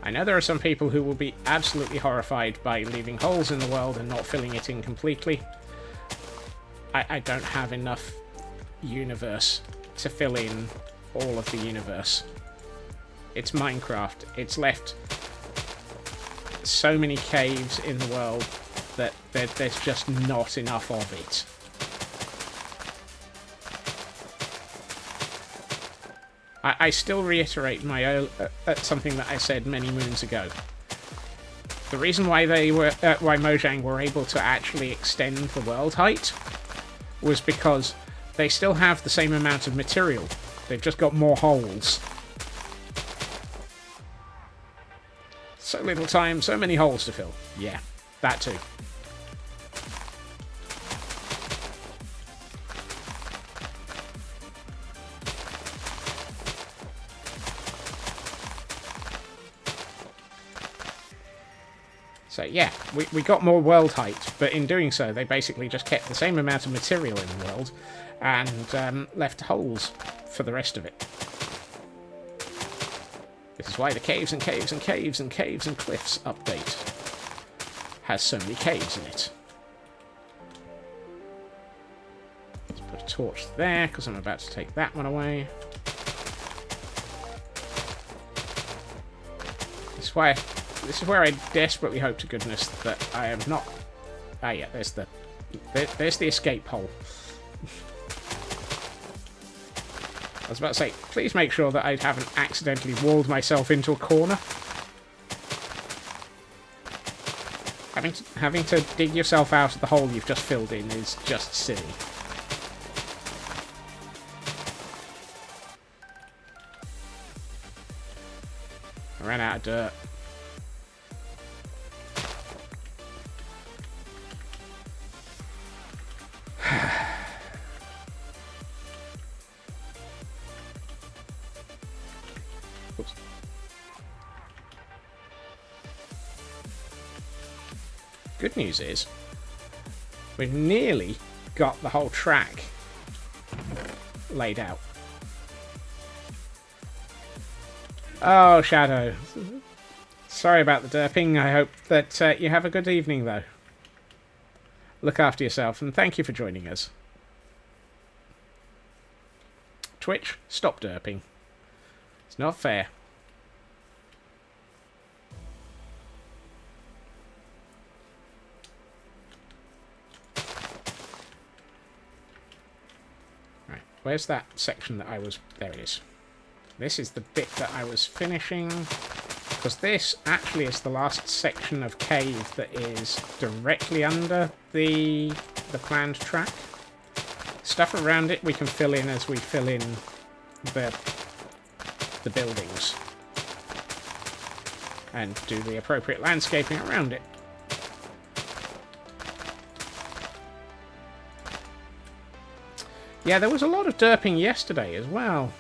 I know there are some people who will be absolutely horrified by leaving holes in the world and not filling it in completely. I don't have enough universe to fill in all of the universe. It's Minecraft. It's left so many caves in the world that there's just not enough of it. I still reiterate my something that I said many moons ago. The reason why why Mojang were able to actually extend the world height was because they still have the same amount of material. They've just got more holes. So little time, so many holes to fill. Yeah, that too. So yeah, we got more world height, but in doing so, they basically just kept the same amount of material in the world and left holes for the rest of it. This is why the Caves and Caves and Caves and Caves and Cliffs update has so many caves in it. Let's put a torch there, because I'm about to take that one away. This is where I desperately hope to goodness that I am not... Ah yeah, there's the escape hole. I was about to say, please make sure that I haven't accidentally walled myself into a corner. Having to dig yourself out of the hole you've just filled in is just silly. I ran out of dirt. Good news is, we've nearly got the whole track laid out. Oh, Shadow. Sorry about the derping. I hope that you have a good evening, though. Look after yourself, and thank you for joining us. Twitch, stop derping. It's not fair. Where's that section that I was... There it is. This is the bit that I was finishing. Because this actually is the last section of cave that is directly under the planned track. Stuff around it we can fill in as we fill in the buildings. And do the appropriate landscaping around it. Yeah, there was a lot of derping yesterday as well.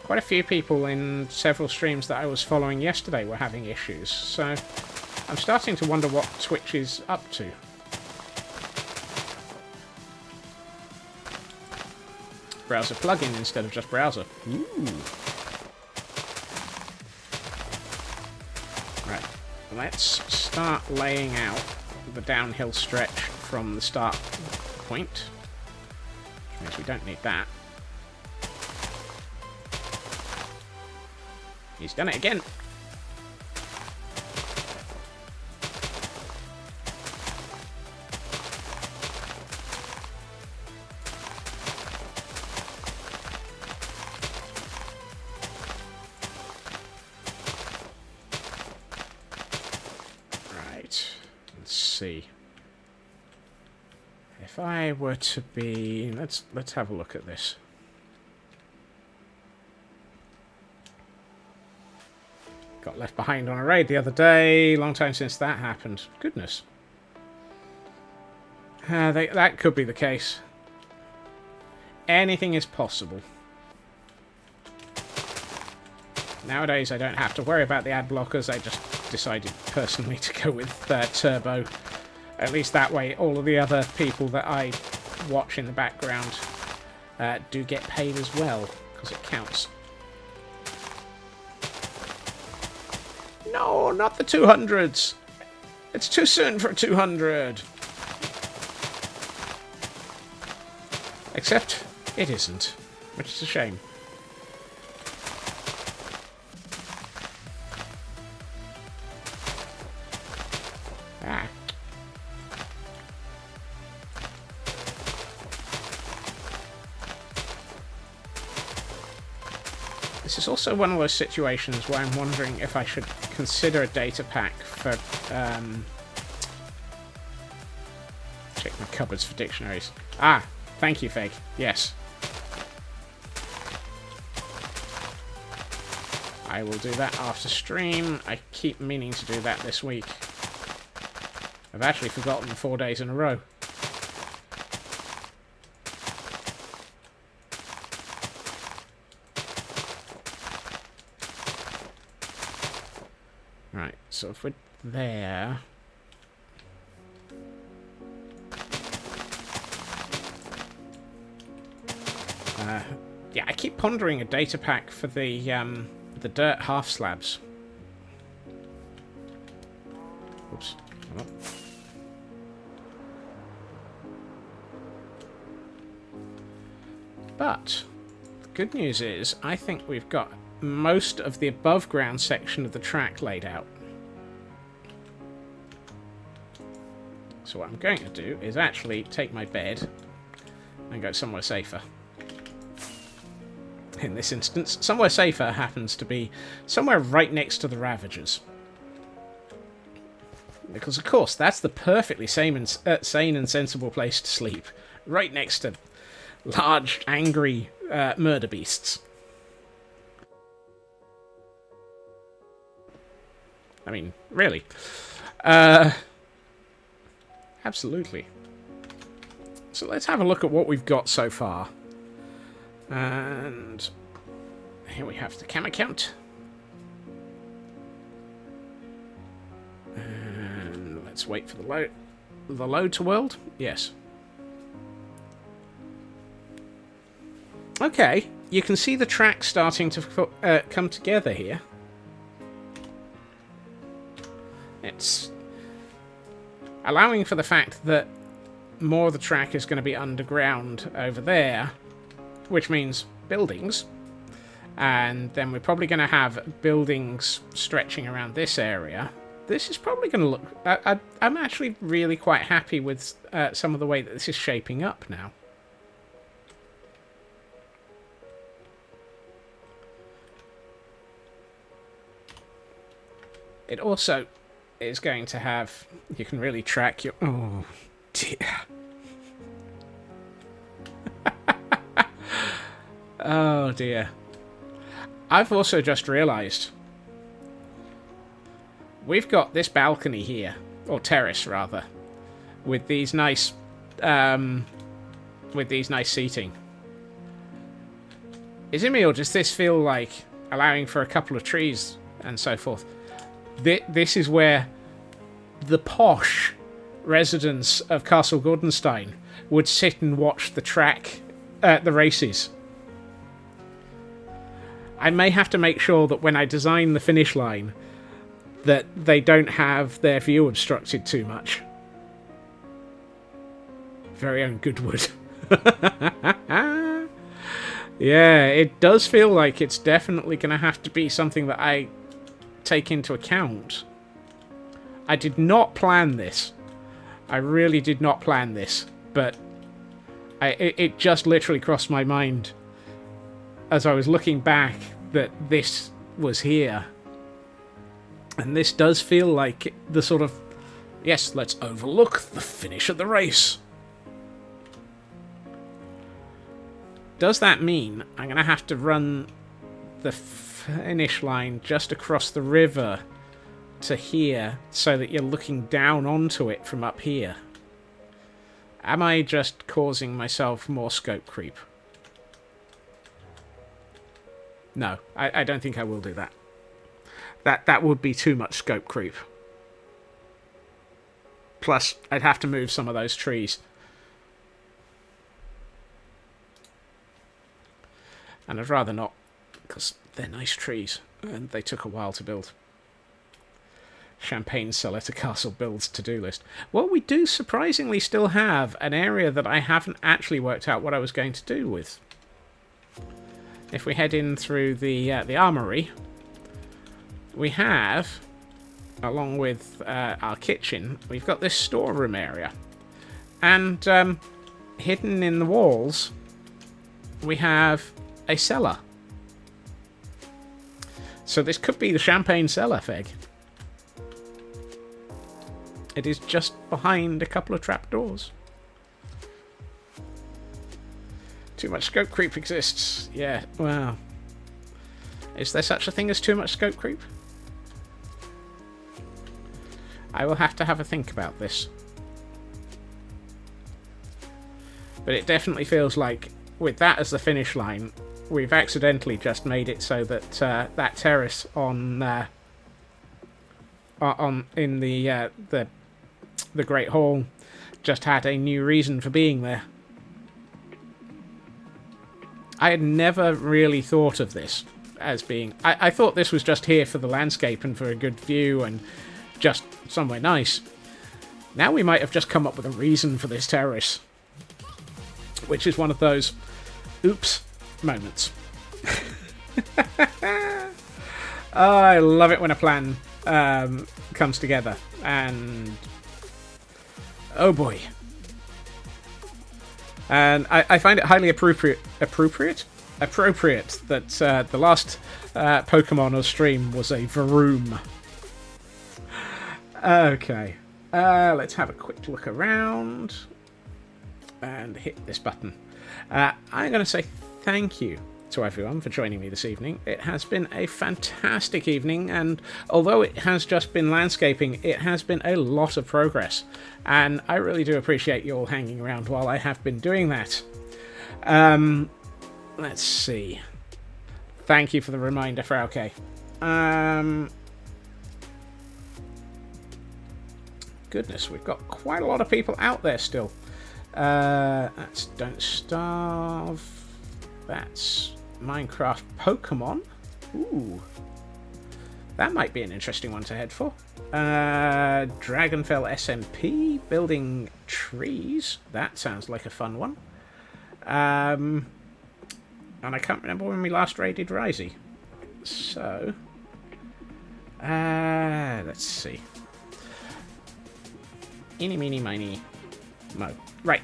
Quite a few people in several streams that I was following yesterday were having issues, so I'm starting to wonder what Twitch is up to. browser plugin instead of just browser. Ooh. Right, let's start laying out the downhill stretch from the start point, which means we don't need that. He's done it again. See, if I were to be, let's have a look at this. Got left behind on a raid the other day. Long time since that happened. Goodness. That could be the case. Anything is possible. Nowadays, I don't have to worry about the ad blockers. I just decided personally to go with Turbo. At least that way, all of the other people that I watch in the background do get paid as well, because it counts. No, not the 200s! It's too soon for a 200! Except, it isn't, which is a shame. Ah. This is also one of those situations where I'm wondering if I should consider a data pack for, check my cupboards for dictionaries. Ah, thank you, Fig. Yes. I will do that after stream. I keep meaning to do that this week. I've actually forgotten 4 days in a row. Right, so if we're there... yeah, I keep pondering a data pack for the dirt half slabs. Oops. Come on. But the good news is I think we've got most of the above ground section of the track laid out. So what I'm going to do is actually take my bed and go somewhere safer. In this instance, somewhere safer happens to be somewhere right next to the Ravagers. Because, of course, that's the perfectly sane and sensible place to sleep. Right next to large, angry murder beasts. I mean, really. Absolutely. So let's have a look at what we've got so far. And here we have the camera count. And let's wait for the load to world. Yes. Okay, you can see the track starting to come together here. It's allowing for the fact that more of the track is going to be underground over there, which means buildings. And then we're probably going to have buildings stretching around this area. This is probably going to look... I'm actually really quite happy with some of the way that this is shaping up now. It also is going to have... You can really track your... Oh, dear. Oh, dear. I've also just realised... We've got this balcony here, or terrace rather, with these nice seating. Is it me, or does this feel like allowing for a couple of trees and so forth? This is where the posh residents of Castle Gordonstein would sit and watch the track the races. I may have to make sure that when I design the finish line, that they don't have their view obstructed too much. Very own Goodwood. Yeah, it does feel like it's definitely going to have to be something that I take into account. I did not plan this. I really did not plan this, but it just literally crossed my mind as I was looking back that this was here. And this does feel like the sort of, yes, let's overlook the finish of the race. Does that mean I'm going to have to run the finish line just across the river to here so that you're looking down onto it from up here? Am I just causing myself more scope creep? No, I don't think I will do that. That would be too much scope creep. Plus, I'd have to move some of those trees. And I'd rather not, because they're nice trees, and they took a while to build. Champagne cellar to castle builds to-do list. Well, we do surprisingly still have an area that I haven't actually worked out what I was going to do with. If we head in through the armory, we have, along with our kitchen, we've got this storeroom area. And hidden in the walls, we have a cellar. So this could be the champagne cellar, Feg. It is just behind a couple of trapdoors. Too much scope creep exists. Yeah, well. Is there such a thing as too much scope creep? I will have to have a think about this. But it definitely feels like, with that as the finish line, we've accidentally just made it so that that terrace in the Great Hall just had a new reason for being there. I had never really thought of this as being... I thought this was just here for the landscape and for a good view and just somewhere nice. Now we might have just come up with a reason for this terrace, which is one of those oops moments. Oh, I love it when a plan comes together, and oh boy. And I find it highly appropriate that the last Pokemon or stream was a Varoom. Okay, let's have a quick look around and hit this button. I'm going to say thank you to everyone for joining me this evening. It has been a fantastic evening, and although it has just been landscaping, it has been a lot of progress, and I really do appreciate you all hanging around while I have been doing that. Let's see. Thank you for the reminder, Frauke. Goodness, we've got quite a lot of people out there still. That's Don't Starve. That's Minecraft Pokemon. Ooh. That might be an interesting one to head for. Dragonfell SMP, building trees. That sounds like a fun one. And I can't remember when we last raided Risey. So, let's see. Eeny, meeny, miny, mo. Right.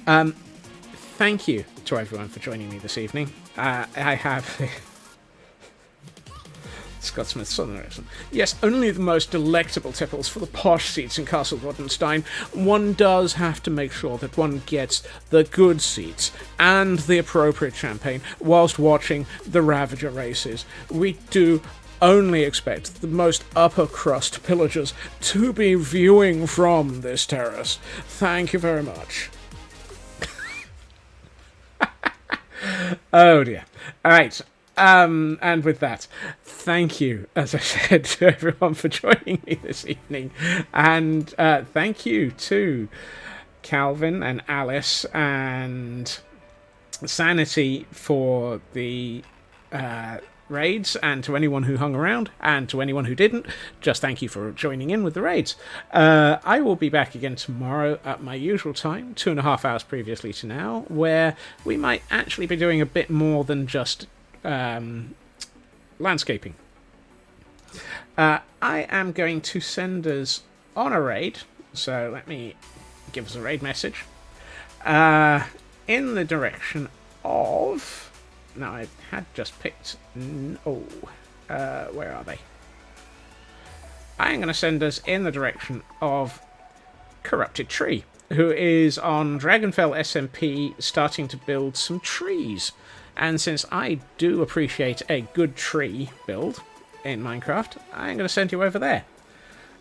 Thank you to everyone for joining me this evening. I have... Scotsmith Southern accent. Yes, only the most delectable tipples for the posh seats in Castle Gordonstein. One does have to make sure that one gets the good seats and the appropriate champagne whilst watching the Ravager races. We do only expect the most upper crust pillagers to be viewing from this terrace. Thank you very much. Oh dear. Alright. And with that, thank you, as I said, to everyone for joining me this evening. And thank you to Calvin and Alice and sanity for the raids, and to anyone who hung around, and to anyone who didn't, just thank you for joining in with the raids. I will be back again tomorrow at my usual time, 2.5 hours previously to now, where we might actually be doing a bit more than just landscaping. I am going to send us on a raid, so let me give us a raid message, in the direction of... Now, I had just picked... where are they? I'm going to send us in the direction of Corrupted Tree, who is on Dragonfell SMP starting to build some trees. And since I do appreciate a good tree build in Minecraft, I'm going to send you over there.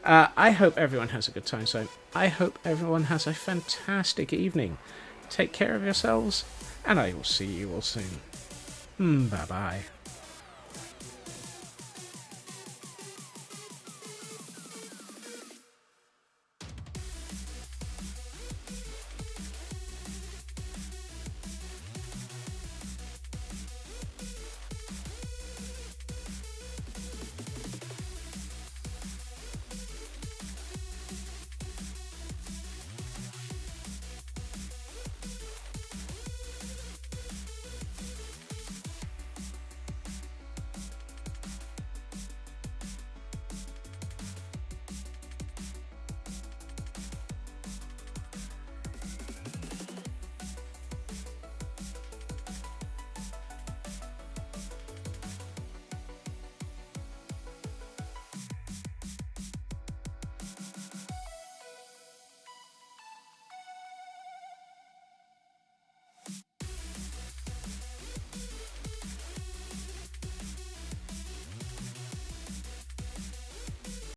I hope everyone has a good time, so I hope everyone has a fantastic evening. Take care of yourselves, and I will see you all soon. Bye-bye.